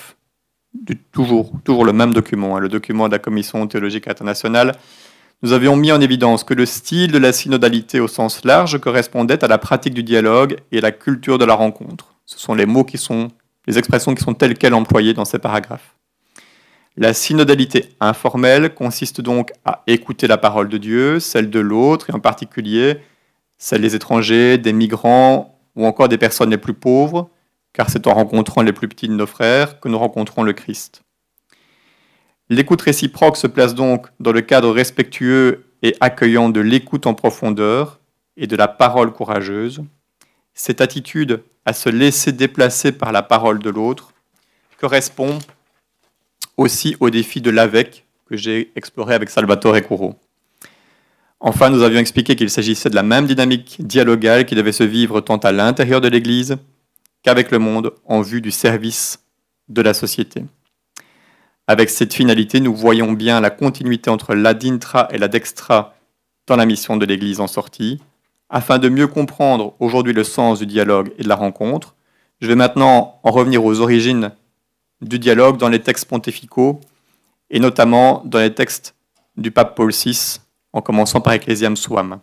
toujours le même document, le document de la Commission théologique internationale, nous avions mis en évidence que le style de la synodalité au sens large correspondait à la pratique du dialogue et à la culture de la rencontre. Ce sont les expressions qui sont telles quelles employées dans ces paragraphes. La synodalité informelle consiste donc à écouter la parole de Dieu, celle de l'autre, et en particulier celle des étrangers, des migrants ou encore des personnes les plus pauvres, car c'est en rencontrant les plus petits de nos frères que nous rencontrons le Christ. L'écoute réciproque se place donc dans le cadre respectueux et accueillant de l'écoute en profondeur et de la parole courageuse. Cette attitude à se laisser déplacer par la parole de l'autre correspond aussi au défi de l'AVEC que j'ai exploré avec Salvatore Curro. Enfin, nous avions expliqué qu'il s'agissait de la même dynamique dialogale qui devait se vivre tant à l'intérieur de l'Église qu'avec le monde en vue du service de la société. Avec cette finalité, nous voyons bien la continuité entre l'adintra et la dextra dans la mission de l'Église en sortie. Afin de mieux comprendre aujourd'hui le sens du dialogue et de la rencontre, je vais maintenant en revenir aux origines du dialogue dans les textes pontificaux et notamment dans les textes du pape Paul VI, en commençant par Ecclesiam Suam.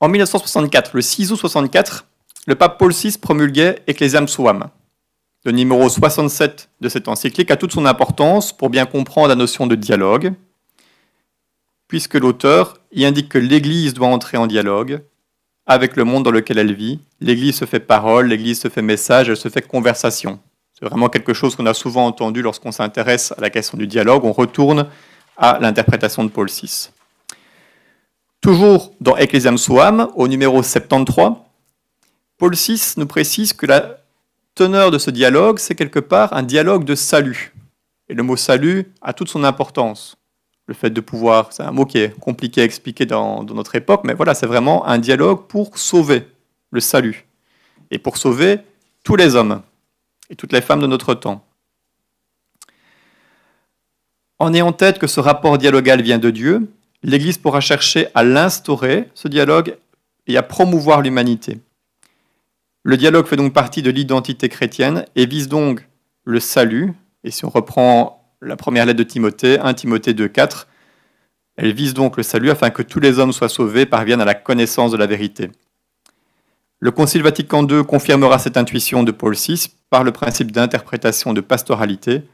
En 1964, le 6 août 64, le pape Paul VI promulguait Ecclesiam Suam. Le numéro 67 de cette encyclique a toute son importance pour bien comprendre la notion de dialogue, puisque l'auteur y indique que l'Église doit entrer en dialogue avec le monde dans lequel elle vit. L'Église se fait parole, l'Église se fait message, elle se fait conversation. C'est vraiment quelque chose qu'on a souvent entendu lorsqu'on s'intéresse à la question du dialogue. On retourne à l'interprétation de Paul VI. Toujours dans Ecclesiam Suam, au numéro 73, Paul VI nous précise que la teneur de ce dialogue, c'est quelque part un dialogue de salut. Et le mot salut a toute son importance. Le fait de pouvoir, c'est un mot qui est compliqué à expliquer dans notre époque, mais voilà, c'est vraiment un dialogue pour sauver le salut. Et pour sauver tous les hommes et toutes les femmes de notre temps. En ayant en tête que ce rapport dialogal vient de Dieu, l'Église pourra chercher à l'instaurer, ce dialogue, et à promouvoir l'humanité. Le dialogue fait donc partie de l'identité chrétienne et vise donc le salut. Et si on reprend la première lettre de Timothée, 1 Timothée 2,4, elle vise donc le salut afin que tous les hommes soient sauvés, parviennent à la connaissance de la vérité. Le Concile Vatican II confirmera cette intuition de Paul VI par le principe d'interprétation de pastoralité,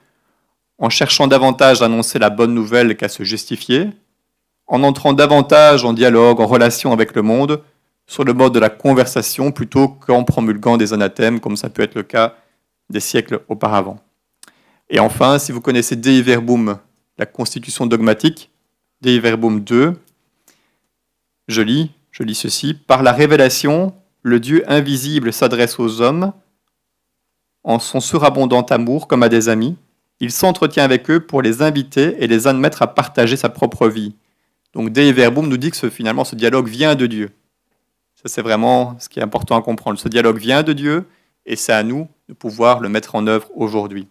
en cherchant davantage à annoncer la bonne nouvelle qu'à se justifier, en entrant davantage en dialogue, en relation avec le monde, sur le mode de la conversation plutôt qu'en promulguant des anathèmes, comme ça peut être le cas des siècles auparavant. Et enfin, si vous connaissez Dei Verbum, la constitution dogmatique, Dei Verbum 2, je lis ceci, « Par la révélation, le Dieu invisible s'adresse aux hommes en son surabondant amour comme à des amis. Il s'entretient avec eux pour les inviter et les admettre à partager sa propre vie. » Donc Dei Verbum nous dit que finalement ce dialogue vient de Dieu. Ça, c'est vraiment ce qui est important à comprendre. Ce dialogue vient de Dieu et c'est à nous de pouvoir le mettre en œuvre aujourd'hui.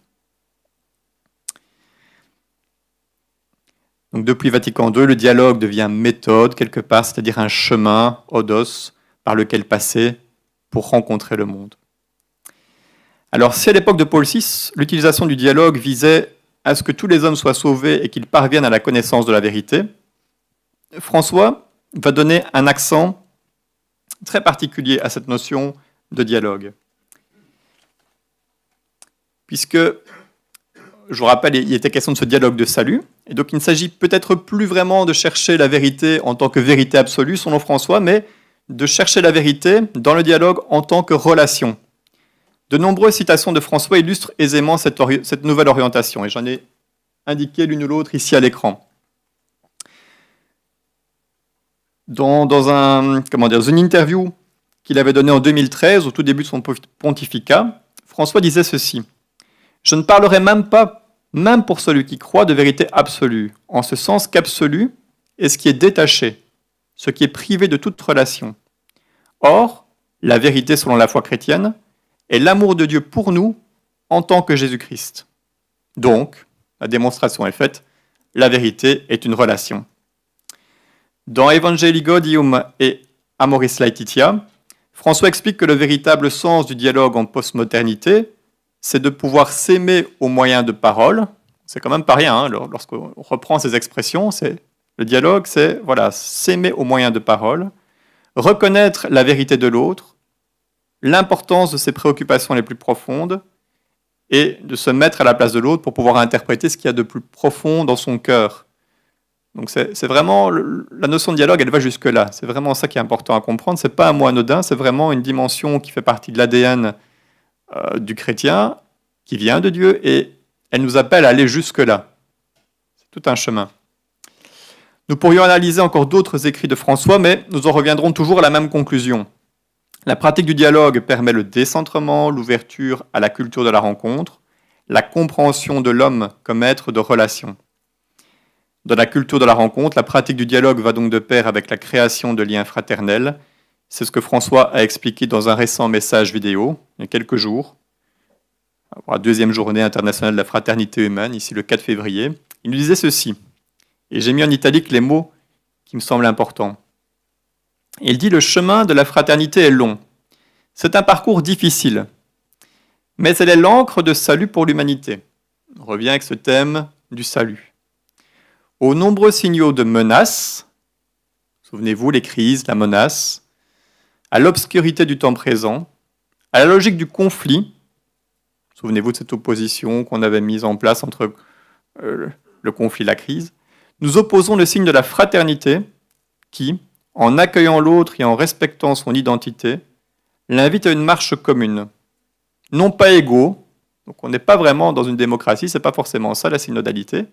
Donc, depuis Vatican II, le dialogue devient méthode, quelque part, c'est-à-dire un chemin, odos, par lequel passer pour rencontrer le monde. Alors, si à l'époque de Paul VI, l'utilisation du dialogue visait à ce que tous les hommes soient sauvés et qu'ils parviennent à la connaissance de la vérité, François va donner un accent très particulier à cette notion de dialogue. Puisque, je vous rappelle, il était question de ce dialogue de salut, et donc il ne s'agit peut-être plus vraiment de chercher la vérité en tant que vérité absolue, selon François, mais de chercher la vérité dans le dialogue en tant que relation. De nombreuses citations de François illustrent aisément cette nouvelle orientation, et j'en ai indiqué l'une ou l'autre ici à l'écran. Dans une interview qu'il avait donnée en 2013, au tout début de son pontificat, François disait ceci. « Je ne parlerai même pas, même pour celui qui croit, de vérité absolue, en ce sens qu'absolu est ce qui est détaché, ce qui est privé de toute relation. Or, la vérité selon la foi chrétienne est l'amour de Dieu pour nous en tant que Jésus-Christ. Donc, la démonstration est faite, la vérité est une relation. Dans Evangelii Gaudium et Amoris Laetitia, François explique que le véritable sens du dialogue en postmodernité, c'est de pouvoir s'aimer au moyen de paroles. C'est quand même pas rien, hein, lorsqu'on reprend ces expressions, le dialogue, c'est voilà, s'aimer au moyen de paroles, reconnaître la vérité de l'autre, l'importance de ses préoccupations les plus profondes, et de se mettre à la place de l'autre pour pouvoir interpréter ce qu'il y a de plus profond dans son cœur. Donc c'est vraiment, la notion de dialogue, elle va jusque-là. C'est vraiment ça qui est important à comprendre. Ce n'est pas un mot anodin, c'est vraiment une dimension qui fait partie de l'ADN du chrétien, qui vient de Dieu, et elle nous appelle à aller jusque-là. C'est tout un chemin. Nous pourrions analyser encore d'autres écrits de François, mais nous en reviendrons toujours à la même conclusion. La pratique du dialogue permet le décentrement, l'ouverture à la culture de la rencontre, la compréhension de l'homme comme être de relation. Dans la culture de la rencontre, la pratique du dialogue va donc de pair avec la création de liens fraternels. C'est ce que François a expliqué dans un récent message vidéo, il y a quelques jours, pour la deuxième journée internationale de la fraternité humaine, ici le 4 février. Il nous disait ceci, et j'ai mis en italique les mots qui me semblent importants. Il dit « Le chemin de la fraternité est long. C'est un parcours difficile, mais elle est l'encre de salut pour l'humanité. » On revient avec ce thème du salut. Aux nombreux signaux de menace, souvenez-vous, les crises, la menace, à l'obscurité du temps présent, à la logique du conflit, souvenez-vous de cette opposition qu'on avait mise en place entre le conflit et la crise, nous opposons le signe de la fraternité qui, en accueillant l'autre et en respectant son identité, l'invite à une marche commune. Non pas égaux, donc on n'est pas vraiment dans une démocratie, c'est pas forcément ça la synodalité,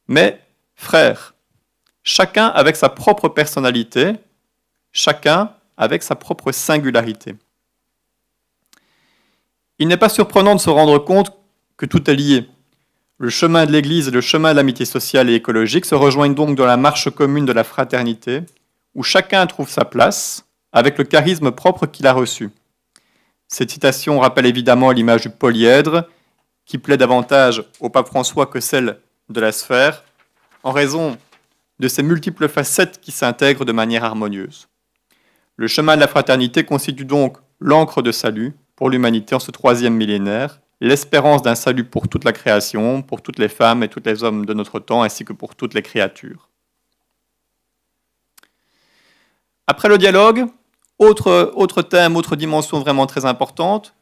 mais frères, chacun avec sa propre personnalité, chacun avec sa propre singularité. Il n'est pas surprenant de se rendre compte que tout est lié. Le chemin de l'Église et le chemin de l'amitié sociale et écologique se rejoignent donc dans la marche commune de la fraternité, où chacun trouve sa place, avec le charisme propre qu'il a reçu. Cette citation rappelle évidemment l'image du polyèdre, qui plaît davantage au pape François que celle de la sphère, en raison de ses multiples facettes qui s'intègrent de manière harmonieuse. Le chemin de la fraternité constitue donc l'encre de salut pour l'humanité en ce 3e millénaire, l'espérance d'un salut pour toute la création, pour toutes les femmes et tous les hommes de notre temps, ainsi que pour toutes les créatures. Après le dialogue, autre thème, autre dimension vraiment très importante,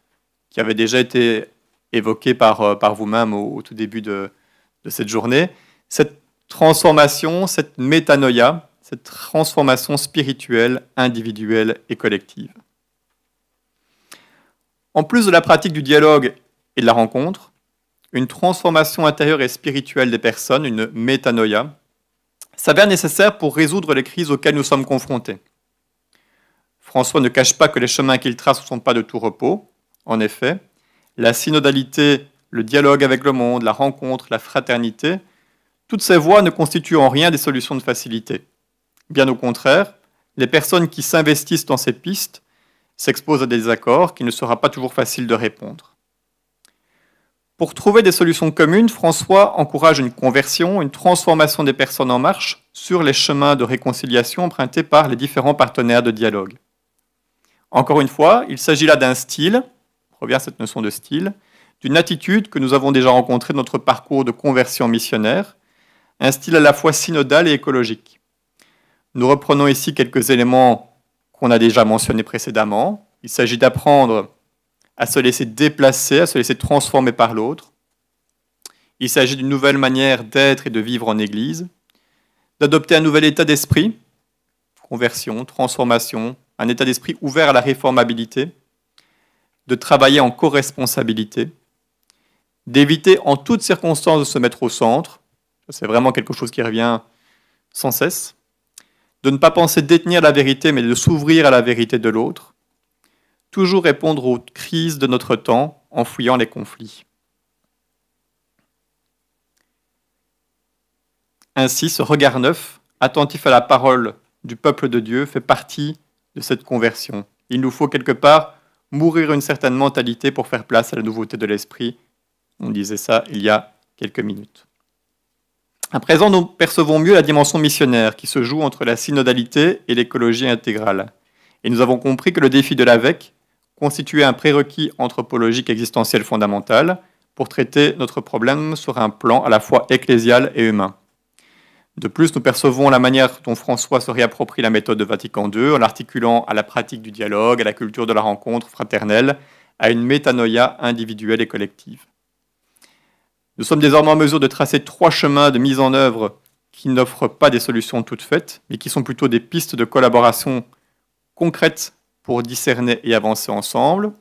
qui avait déjà été évoquée par vous-même au tout début de cette journée, cette transformation, cette métanoïa, cette transformation spirituelle, individuelle et collective. En plus de la pratique du dialogue et de la rencontre, une transformation intérieure et spirituelle des personnes, une métanoïa, s'avère nécessaire pour résoudre les crises auxquelles nous sommes confrontés. François ne cache pas que les chemins qu'il trace ne sont pas de tout repos. En effet, la synodalité, le dialogue avec le monde, la rencontre, la fraternité, toutes ces voies ne constituent en rien des solutions de facilité. Bien au contraire, les personnes qui s'investissent dans ces pistes s'exposent à des désaccords qu'il ne sera pas toujours facile de répondre. Pour trouver des solutions communes, François encourage une conversion, une transformation des personnes en marche sur les chemins de réconciliation empruntés par les différents partenaires de dialogue. Encore une fois, il s'agit là d'un style, on revient à cette notion de style, d'une attitude que nous avons déjà rencontrée dans notre parcours de conversion missionnaire, un style à la fois synodal et écologique. Nous reprenons ici quelques éléments qu'on a déjà mentionnés précédemment. Il s'agit d'apprendre à se laisser déplacer, à se laisser transformer par l'autre. Il s'agit d'une nouvelle manière d'être et de vivre en Église, d'adopter un nouvel état d'esprit, conversion, transformation, un état d'esprit ouvert à la réformabilité, de travailler en co-responsabilité, d'éviter en toutes circonstances de se mettre au centre, c'est vraiment quelque chose qui revient sans cesse, de ne pas penser détenir la vérité, mais de s'ouvrir à la vérité de l'autre, toujours répondre aux crises de notre temps en fouillant les conflits. Ainsi, ce regard neuf, attentif à la parole du peuple de Dieu, fait partie de cette conversion. Il nous faut quelque part mourir une certaine mentalité pour faire place à la nouveauté de l'esprit. On disait ça il y a quelques minutes. À présent, nous percevons mieux la dimension missionnaire qui se joue entre la synodalité et l'écologie intégrale. Et nous avons compris que le défi de l'AVEC constituait un prérequis anthropologique existentiel fondamental pour traiter notre problème sur un plan à la fois ecclésial et humain. De plus, nous percevons la manière dont François se réapproprie la méthode de Vatican II en l'articulant à la pratique du dialogue, à la culture de la rencontre fraternelle, à une métanoïa individuelle et collective. Nous sommes désormais en mesure de tracer 3 chemins de mise en œuvre qui n'offrent pas des solutions toutes faites, mais qui sont plutôt des pistes de collaboration concrètes pour discerner et avancer ensemble.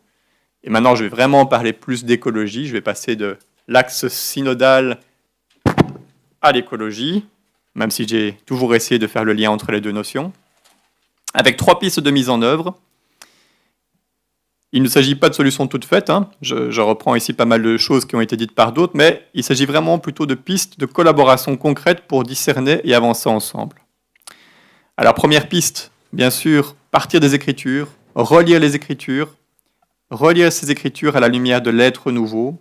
Et maintenant, je vais vraiment parler plus d'écologie. Je vais passer de l'axe synodal à l'écologie, même si j'ai toujours essayé de faire le lien entre les deux notions, avec 3 pistes de mise en œuvre. Il ne s'agit pas de solutions toutes faites, hein. Je reprends ici pas mal de choses qui ont été dites par d'autres, mais il s'agit vraiment plutôt de pistes de collaboration concrète pour discerner et avancer ensemble. Alors, première piste, bien sûr, partir des Écritures, relire les Écritures, relire ces Écritures à la lumière de l'être nouveau,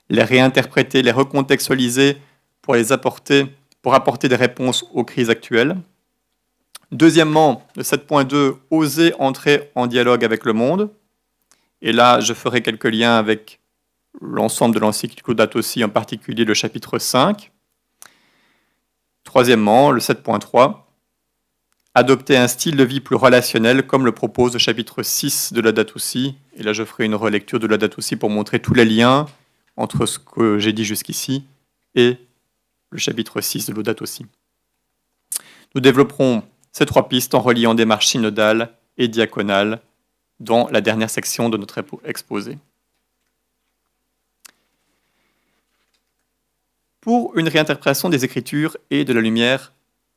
les réinterpréter, les recontextualiser pour apporter des réponses aux crises actuelles. Deuxièmement, le 7.2, oser entrer en dialogue avec le monde. Et là, je ferai quelques liens avec l'ensemble de l'encyclique Laudato Si, en particulier le chapitre 5. Troisièmement, le 7.3, adopter un style de vie plus relationnel, comme le propose le chapitre 6 de Laudato Si. Et là, je ferai une relecture de Laudato Si pour montrer tous les liens entre ce que j'ai dit jusqu'ici et le chapitre 6 de Laudato Si. Nous développerons ces 3 pistes en reliant démarche synodale et diaconale dans la dernière section de notre exposé. Pour une réinterprétation des Écritures et de la lumière,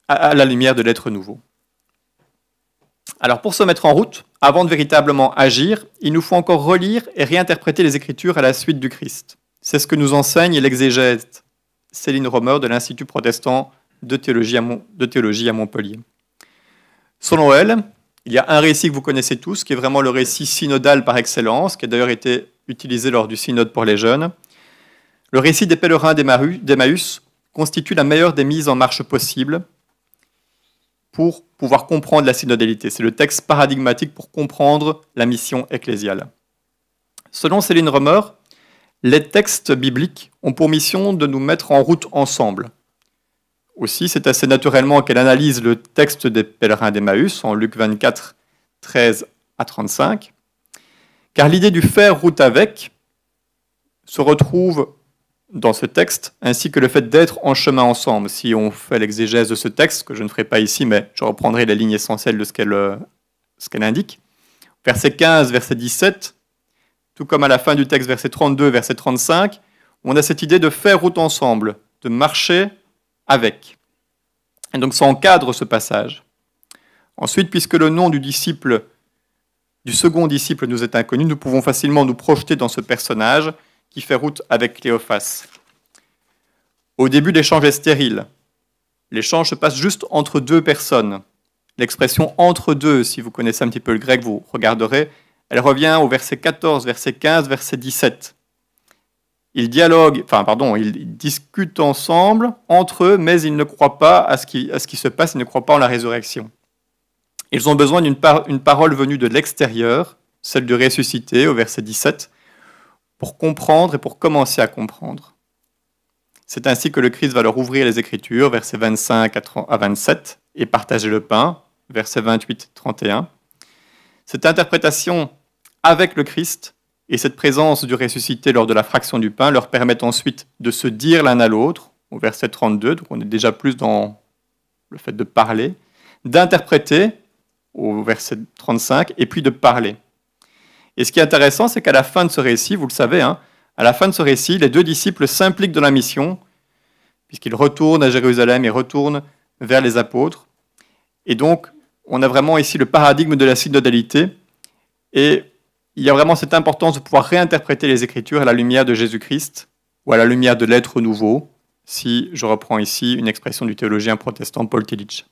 à la lumière de l'être nouveau. Alors pour se mettre en route, avant de véritablement agir, il nous faut encore relire et réinterpréter les Écritures à la suite du Christ. C'est ce que nous enseigne l'exégète Céline Romer de l'Institut protestant de théologie à Montpellier. Selon elle, il y a un récit que vous connaissez tous, qui est vraiment le récit synodal par excellence, qui a d'ailleurs été utilisé lors du synode pour les jeunes. Le récit des pèlerins d'Emmaüs constitue la meilleure des mises en marche possibles pour pouvoir comprendre la synodalité. C'est le texte paradigmatique pour comprendre la mission ecclésiale. Selon Céline Romer, les textes bibliques ont pour mission de nous mettre en route ensemble. Aussi, c'est assez naturellement qu'elle analyse le texte des pèlerins d'Emmaüs en Luc 24, 13 à 35, car l'idée du faire route avec se retrouve dans ce texte, ainsi que le fait d'être en chemin ensemble. Si on fait l'exégèse de ce texte, que je ne ferai pas ici, mais je reprendrai les lignes essentielles de ce qu'elle indique. Verset 15, verset 17, tout comme à la fin du texte, verset 32, verset 35, on a cette idée de faire route ensemble, de marcher avec. Et donc ça encadre ce passage. Ensuite, puisque le nom du second disciple nous est inconnu, nous pouvons facilement nous projeter dans ce personnage qui fait route avec Cléophas. Au début, l'échange est stérile. L'échange se passe juste entre 2 personnes. L'expression « entre deux », si vous connaissez un petit peu le grec, vous regarderez, elle revient au verset 14, verset 15, verset 17. Ils discutent ensemble, entre eux, mais ils ne croient pas à ce qui se passe, ils ne croient pas en la résurrection. Ils ont besoin d'une parole venue de l'extérieur, celle du ressuscité, au verset 17, pour comprendre et pour commencer à comprendre. C'est ainsi que le Christ va leur ouvrir les Écritures, versets 25 à 27, et partager le pain, versets 28-31. Cette interprétation avec le Christ et cette présence du ressuscité lors de la fraction du pain leur permettent ensuite de se dire l'un à l'autre, au verset 32, donc on est déjà plus dans le fait de parler, d'interpréter, au verset 35, et puis de parler. Et ce qui est intéressant, c'est qu'à la fin de ce récit, vous le savez, à la fin de ce récit, les 2 disciples s'impliquent dans la mission, puisqu'ils retournent à Jérusalem et retournent vers les apôtres. Et donc, on a vraiment ici le paradigme de la synodalité, et il y a vraiment cette importance de pouvoir réinterpréter les Écritures à la lumière de Jésus-Christ, ou à la lumière de l'être nouveau, si je reprends ici une expression du théologien protestant Paul Tillich.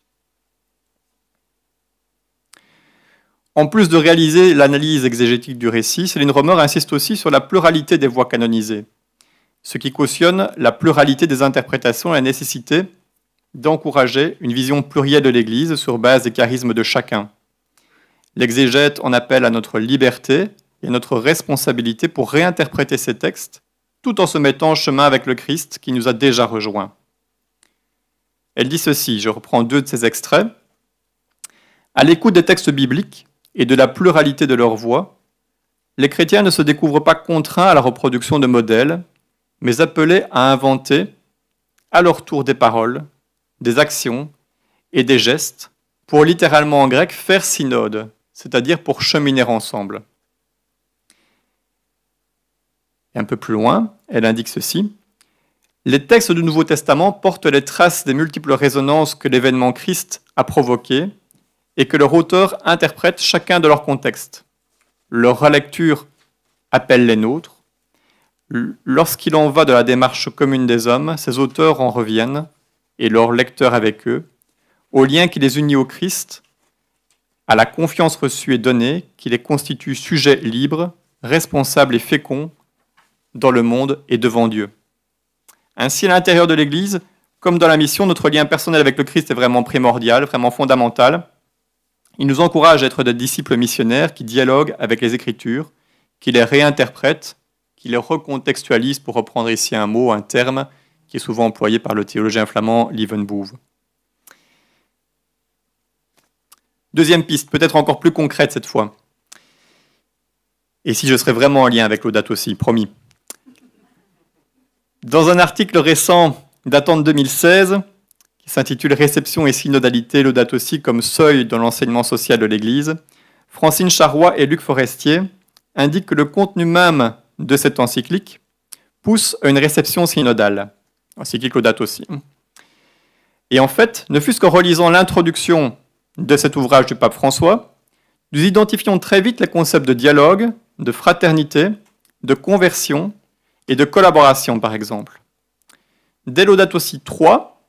En plus de réaliser l'analyse exégétique du récit, Céline Romer insiste aussi sur la pluralité des voies canonisées. ce qui cautionne la pluralité des interprétations et la nécessité d'encourager une vision plurielle de l'Église sur base des charismes de chacun. L'exégète en appelle à notre liberté et à notre responsabilité pour réinterpréter ces textes, tout en se mettant en chemin avec le Christ qui nous a déjà rejoints. Elle dit ceci, je reprends 2 de ces extraits. À l'écoute des textes bibliques et de la pluralité de leurs voix, les chrétiens ne se découvrent pas contraints à la reproduction de modèles, mais appelés à inventer à leur tour des paroles, des actions et des gestes pour littéralement en grec faire synode, c'est-à-dire pour cheminer ensemble. Et un peu plus loin, elle indique ceci. Les textes du Nouveau Testament portent les traces des multiples résonances que l'événement Christ a provoquées et que leur auteur interprète chacun de leur contexte. Leur relecture appelle les nôtres. Lorsqu'il en va de la démarche commune des hommes, ces auteurs en reviennent, et leurs lecteurs avec eux, au lien qui les unit au Christ, à la confiance reçue et donnée, qui les constitue sujets libres, responsables et féconds dans le monde et devant Dieu. Ainsi, à l'intérieur de l'Église, comme dans la mission, notre lien personnel avec le Christ est vraiment primordial, vraiment fondamental. Il nous encourage à être des disciples missionnaires qui dialoguent avec les Écritures, qui les réinterprètent, qui les recontextualisent, pour reprendre ici un mot, un terme, qui est souvent employé par le théologien flamand Lievenboeve. Deuxième piste, peut-être encore plus concrète cette fois. Et si je serais vraiment en lien avec Laudato Si, promis. Dans un article récent datant de 2016, qui s'intitule « Réception et synodalité, Laudato Si comme seuil dans l'enseignement social de l'Église », Francine Charrois et Luc Forestier indiquent que le contenu même de cette encyclique pousse à une réception synodale, encyclique Laudato Si. Et en fait, ne fût-ce qu'en relisant l'introduction de cet ouvrage du pape François, nous identifions très vite les concepts de dialogue, de fraternité, de conversion et de collaboration, par exemple. Dès Laudato Si 3,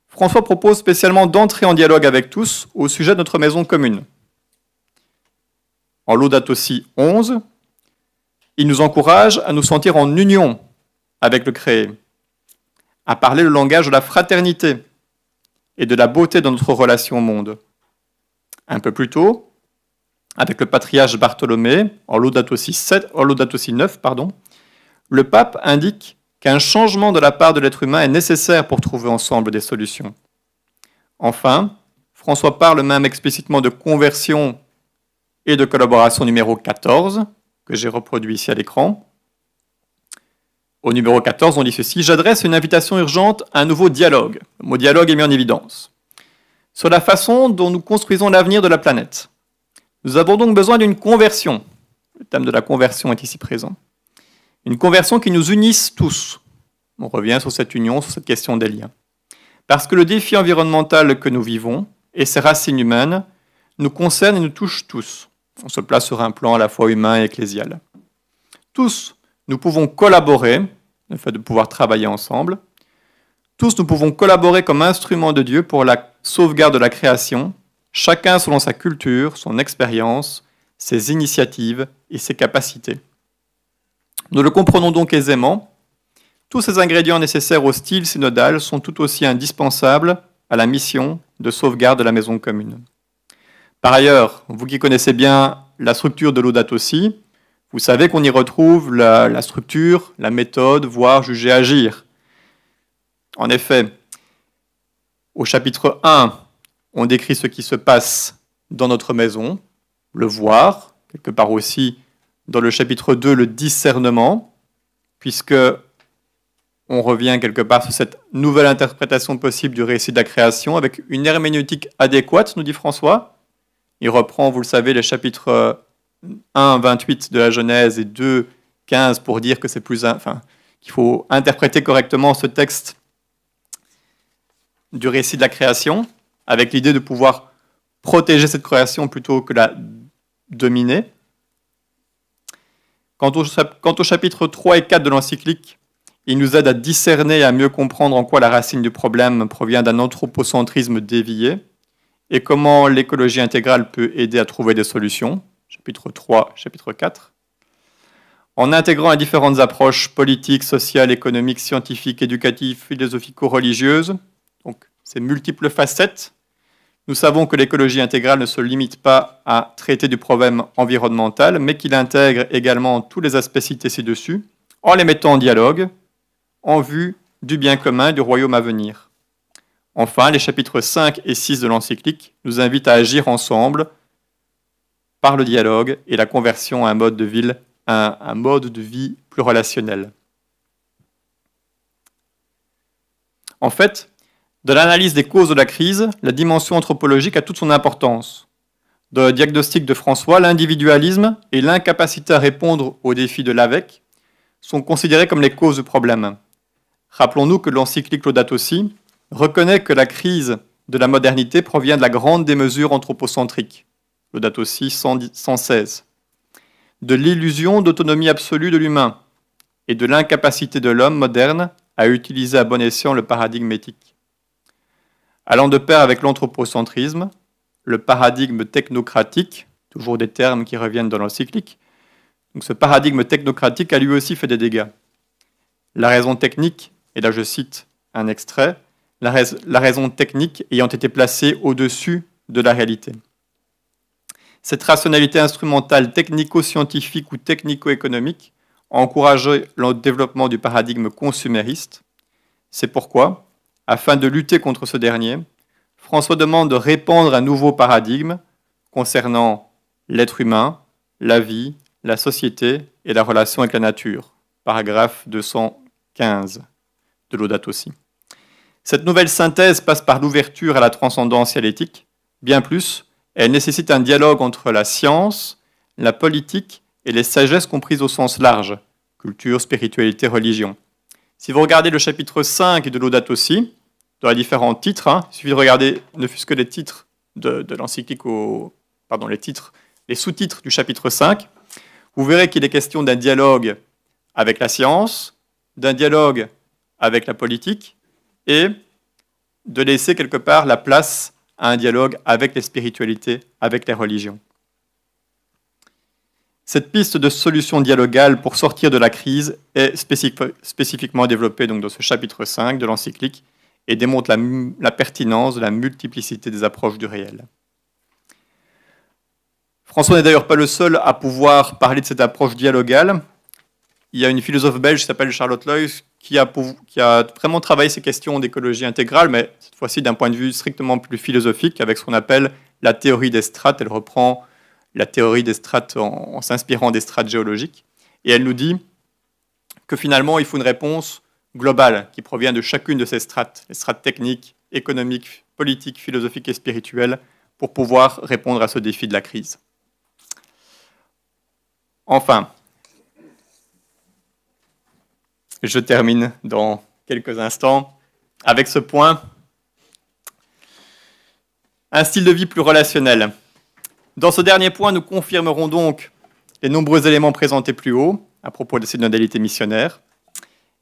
François propose spécialement d'entrer en dialogue avec tous au sujet de notre maison commune. En Laudato Si 11, il nous encourage à nous sentir en union avec le créé, à parler le langage de la fraternité et de la beauté de notre relation au monde. Un peu plus tôt, avec le patriarche Bartholomée, en Laudato Si 9, le pape indique qu'un changement de la part de l'être humain est nécessaire pour trouver ensemble des solutions. Enfin, François parle même explicitement de conversion et de collaboration numéro 14, que j'ai reproduit ici à l'écran. Au numéro 14, on dit ceci: « J'adresse une invitation urgente à un nouveau dialogue ». Le mot dialogue est mis en évidence. Sur la façon dont nous construisons l'avenir de la planète. Nous avons donc besoin d'une conversion. Le thème de la conversion est ici présent. Une conversion qui nous unisse tous. On revient sur cette union, sur cette question des liens. Parce que le défi environnemental que nous vivons et ses racines humaines nous concernent et nous touchent tous. On se place sur un plan à la fois humain et ecclésial. Tous, nous pouvons collaborer, le fait de pouvoir travailler ensemble. Tous, nous pouvons collaborer comme instrument de Dieu pour la sauvegarde de la création, chacun selon sa culture, son expérience, ses initiatives et ses capacités. Nous le comprenons donc aisément. Tous ces ingrédients nécessaires au style synodal sont tout aussi indispensables à la mission de sauvegarde de la maison commune. Par ailleurs, vous qui connaissez bien la structure de Laudato Si, vous savez qu'on y retrouve la structure, la méthode, voir, juger, agir. En effet, au chapitre 1, on décrit ce qui se passe dans notre maison, le voir, quelque part aussi dans le chapitre 2, le discernement, puisque on revient quelque part sur cette nouvelle interprétation possible du récit de la création avec une herméneutique adéquate, nous dit François. Il reprend, vous le savez, les chapitres 1, 28 de la Genèse et 2, 15 pour dire que c'est qu'il faut interpréter correctement ce texte du récit de la création, avec l'idée de pouvoir protéger cette création plutôt que la dominer. Quant au chapitre 3 et 4 de l'encyclique, il nous aide à discerner et à mieux comprendre en quoi la racine du problème provient d'un anthropocentrisme dévié et comment l'écologie intégrale peut aider à trouver des solutions. Chapitre 3, chapitre 4. en intégrant les différentes approches politiques, sociales, économiques, scientifiques, éducatives, philosophico-religieuses, donc ces multiples facettes. Nous savons que l'écologie intégrale ne se limite pas à traiter du problème environnemental, mais qu'il intègre également tous les aspects cités ci-dessus, en les mettant en dialogue, en vue du bien commun du royaume à venir. Enfin, les chapitres 5 et 6 de l'encyclique nous invitent à agir ensemble par le dialogue et la conversion à un mode de vie plus relationnel. En fait, de l'analyse des causes de la crise, la dimension anthropologique a toute son importance. Dans le diagnostic de François, l'individualisme et l'incapacité à répondre aux défis de l'AVEC sont considérés comme les causes du problème. Rappelons-nous que l'encyclique Laudato Si reconnaît que la crise de la modernité provient de la grande démesure anthropocentrique, Laudato Si 116, de l'illusion d'autonomie absolue de l'humain et de l'incapacité de l'homme moderne à utiliser à bon escient le paradigme éthique. Allant de pair avec l'anthropocentrisme, le paradigme technocratique, toujours des termes qui reviennent dans l'encyclique, donc ce paradigme technocratique a lui aussi fait des dégâts. La raison technique, et là je cite un extrait, la raison technique ayant été placée au-dessus de la réalité. Cette rationalité instrumentale technico-scientifique ou technico-économique a encouragé le développement du paradigme consumériste. C'est pourquoi, afin de lutter contre ce dernier, François demande de répandre un nouveau paradigme concernant l'être humain, la vie, la société et la relation avec la nature. Paragraphe 215 de Laudato Si. Cette nouvelle synthèse passe par l'ouverture à la transcendance et à l'éthique. Bien plus, elle nécessite un dialogue entre la science, la politique et les sagesses comprises au sens large, culture, spiritualité, religion. Si vous regardez le chapitre 5 de Laudato Si, dans les différents titres, il suffit de regarder ne fût-ce que les titres de l'encyclique, les sous-titres du chapitre 5, vous verrez qu'il est question d'un dialogue avec la science, d'un dialogue avec la politique, et de laisser quelque part la place à un dialogue avec les spiritualités, avec les religions. Cette piste de solution dialogale pour sortir de la crise est spécifiquement développée donc, dans ce chapitre 5 de l'encyclique et démontre la pertinence de la multiplicité des approches du réel. François n'est d'ailleurs pas le seul à pouvoir parler de cette approche dialogale. Il y a une philosophe belge qui s'appelle Charlotte Leuys qui a vraiment travaillé ces questions d'écologie intégrale, mais cette fois-ci d'un point de vue strictement plus philosophique, avec ce qu'on appelle la théorie des strates. Elle reprend la théorie des strates en s'inspirant des strates géologiques. Et elle nous dit que finalement, il faut une réponse globale qui provient de chacune de ces strates, les strates techniques, économiques, politiques, philosophiques et spirituelles, pour pouvoir répondre à ce défi de la crise. Enfin, je termine dans quelques instants avec ce point. Un style de vie plus relationnel. Dans ce dernier point, nous confirmerons donc les nombreux éléments présentés plus haut à propos de cette synodalité missionnaire.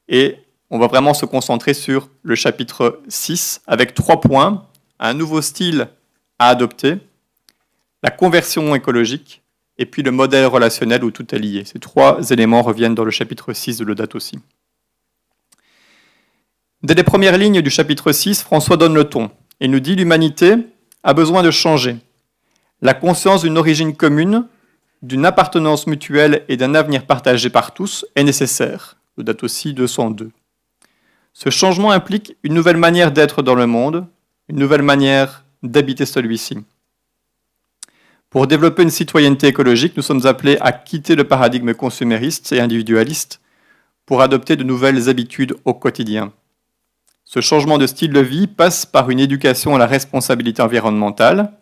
Et on va vraiment se concentrer sur le chapitre 6 avec 3 points. Un nouveau style à adopter, la conversion écologique et puis le modèle relationnel où tout est lié. Ces 3 éléments reviennent dans le chapitre 6 de Laudato Si. Dès les premières lignes du chapitre 6, François donne le ton. Il nous dit « L'humanité a besoin de changer. La conscience d'une origine commune, d'une appartenance mutuelle et d'un avenir partagé par tous est nécessaire. » Laudato Si 202. Ce changement implique une nouvelle manière d'être dans le monde, une nouvelle manière d'habiter celui-ci. Pour développer une citoyenneté écologique, nous sommes appelés à quitter le paradigme consumériste et individualiste pour adopter de nouvelles habitudes au quotidien. Ce changement de style de vie passe par une éducation à la responsabilité environnementale,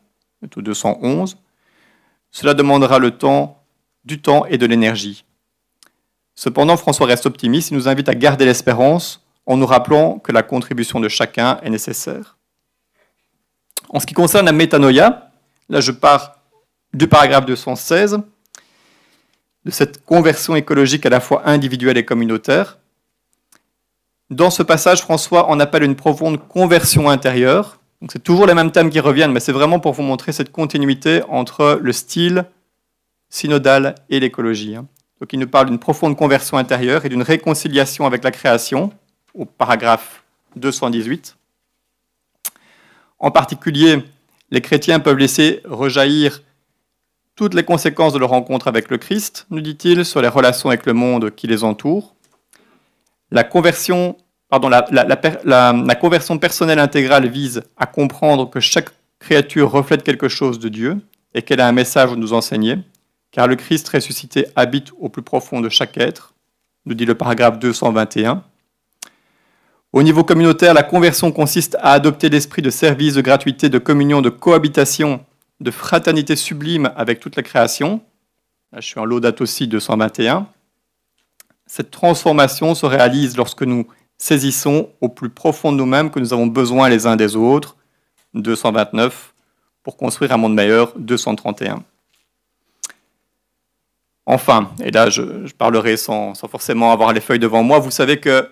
tout 211. Cela demandera du temps et de l'énergie. Cependant, François reste optimiste et nous invite à garder l'espérance en nous rappelant que la contribution de chacun est nécessaire. En ce qui concerne la métanoïa, là je pars du paragraphe 216, de cette conversion écologique à la fois individuelle et communautaire. Dans ce passage, François en appelle une profonde conversion intérieure. Donc c'est toujours les mêmes thèmes qui reviennent, mais c'est vraiment pour vous montrer cette continuité entre le style synodal et l'écologie. Donc il nous parle d'une profonde conversion intérieure et d'une réconciliation avec la création, au paragraphe 218. En particulier, les chrétiens peuvent laisser rejaillir toutes les conséquences de leur rencontre avec le Christ, nous dit-il, sur les relations avec le monde qui les entoure. La conversion personnelle intégrale vise à comprendre que chaque créature reflète quelque chose de Dieu et qu'elle a un message à nous enseigner, car le Christ ressuscité habite au plus profond de chaque être, nous dit le paragraphe 221. Au niveau communautaire, la conversion consiste à adopter l'esprit de service, de gratuité, de communion, de cohabitation, de fraternité sublime avec toute la création. Là, je suis en Laudato Si 221. Cette transformation se réalise lorsque nous saisissons au plus profond de nous-mêmes que nous avons besoin les uns des autres, 229, pour construire un monde meilleur, 231. Enfin, et là je parlerai sans forcément avoir les feuilles devant moi, vous savez que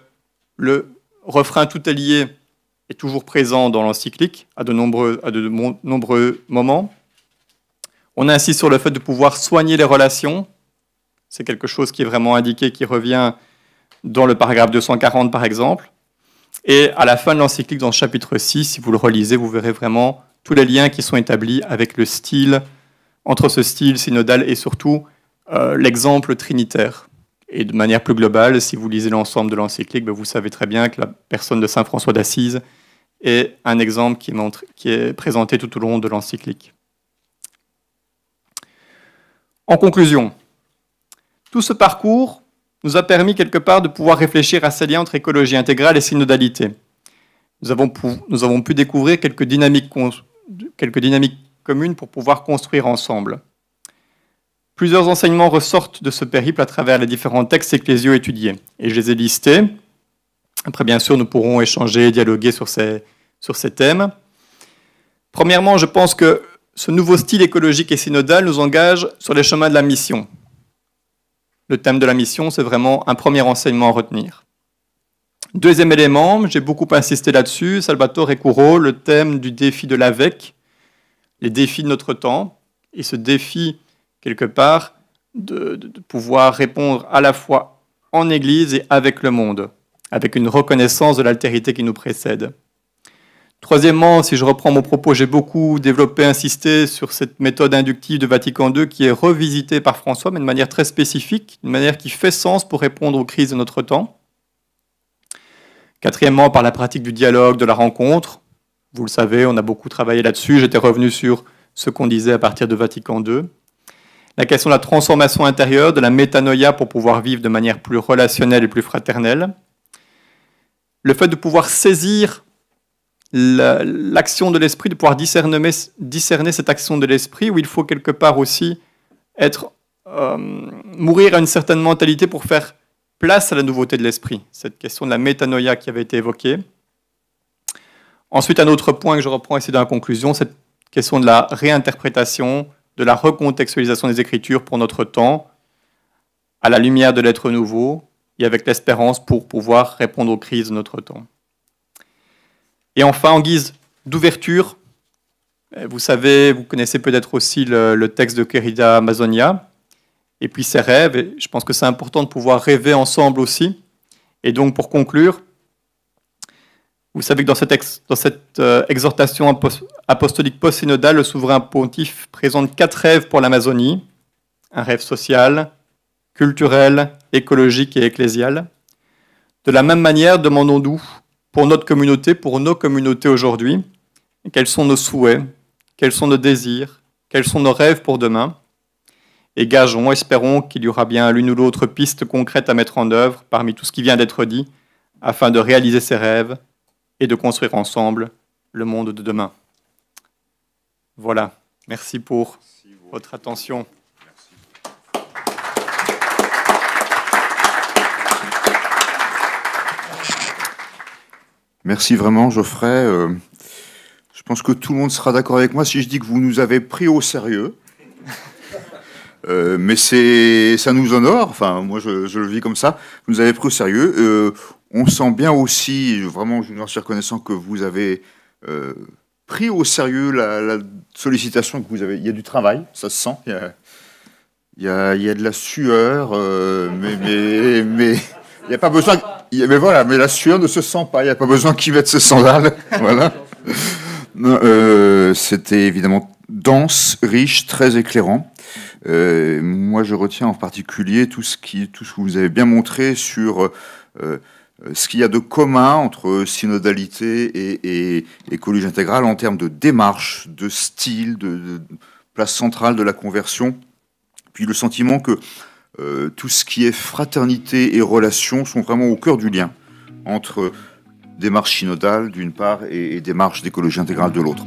le refrain tout est lié est toujours présent dans l'encyclique à de nombreux moments. On insiste sur le fait de pouvoir soigner les relations. C'est quelque chose qui est vraiment indiqué, qui revient dans le paragraphe 240 par exemple. Et à la fin de l'encyclique, dans le chapitre 6, si vous le relisez, vous verrez vraiment tous les liens qui sont établis avec le style, entre ce style synodal et surtout l'exemple trinitaire. Et de manière plus globale, si vous lisez l'ensemble de l'encyclique, vous savez très bien que la personne de saint François d'Assise est un exemple qui est présenté tout au long de l'encyclique. En conclusion, tout ce parcours nous a permis quelque part de pouvoir réfléchir à ces liens entre écologie intégrale et synodalité. Nous avons pu découvrir quelques dynamiques communes pour pouvoir construire ensemble. Plusieurs enseignements ressortent de ce périple à travers les différents textes ecclésiaux étudiés. Et je les ai listés. Après, bien sûr, nous pourrons échanger, dialoguer sur ces thèmes. Premièrement, je pense que ce nouveau style écologique et synodal nous engage sur les chemins de la mission. Le thème de la mission, c'est vraiment un premier enseignement à retenir. Deuxième élément, j'ai beaucoup insisté là-dessus, Salvatore Curo, le thème du défi de l'AVEC, les défis de notre temps, et ce défi quelque part, de pouvoir répondre à la fois en Église et avec le monde, avec une reconnaissance de l'altérité qui nous précède. Troisièmement, si je reprends mon propos, j'ai beaucoup développé, insisté sur cette méthode inductive de Vatican II qui est revisitée par François, mais de manière très spécifique, d'une manière qui fait sens pour répondre aux crises de notre temps. Quatrièmement, par la pratique du dialogue, de la rencontre. Vous le savez, on a beaucoup travaillé là-dessus. J'étais revenu sur ce qu'on disait à partir de Vatican II. La question de la transformation intérieure, de la métanoïa pour pouvoir vivre de manière plus relationnelle et plus fraternelle. Le fait de pouvoir saisir l'action de l'esprit, de pouvoir discerner cette action de l'esprit, où il faut quelque part aussi mourir à une certaine mentalité pour faire place à la nouveauté de l'esprit. Cette question de la métanoïa qui avait été évoquée. Ensuite, un autre point que je reprends ici dans la conclusion, cette question de la réinterprétation, de la recontextualisation des Écritures pour notre temps, à la lumière de l'être nouveau, et avec l'espérance pour pouvoir répondre aux crises de notre temps. Et enfin, en guise d'ouverture, vous savez, vous connaissez peut-être aussi le texte de Querida Amazonia, et puis ses rêves, et je pense que c'est important de pouvoir rêver ensemble aussi. Et donc, pour conclure, vous savez que dans cette exhortation apostolique post-synodale, le souverain pontife présente 4 rêves pour l'Amazonie. Un rêve social, culturel, écologique et ecclésial. De la même manière, demandons-nous pour notre communauté, pour nos communautés aujourd'hui, quels sont nos souhaits, quels sont nos désirs, quels sont nos rêves pour demain. Et gageons, espérons qu'il y aura bien l'une ou l'autre piste concrète à mettre en œuvre parmi tout ce qui vient d'être dit, afin de réaliser ces rêves et de construire ensemble le monde de demain. Voilà, merci pour votre attention. Merci vraiment, Geoffrey. Je pense que tout le monde sera d'accord avec moi si je dis que vous nous avez pris au sérieux. Mais ça nous honore, enfin moi je le vis comme ça, vous nous avez pris au sérieux. On sent bien aussi, vraiment je suis reconnaissant que vous avez pris au sérieux la sollicitation que vous avez. Il y a du travail, ça se sent, il il y a de la sueur, mais il n'y a pas besoin. Mais voilà, mais la sueur ne se sent pas. Il n'y a pas besoin qu'il mette ses sandales. Voilà. C'était évidemment dense, riche, très éclairant. Moi, je retiens en particulier tout ce que vous avez bien montré sur ce qu'il y a de commun entre synodalité et écologie intégrale en termes de démarche, de style, de place centrale de la conversion. Puis le sentiment que tout ce qui est fraternité et relations sont vraiment au cœur du lien entre démarche synodale d'une part et démarche d'écologie intégrale de l'autre.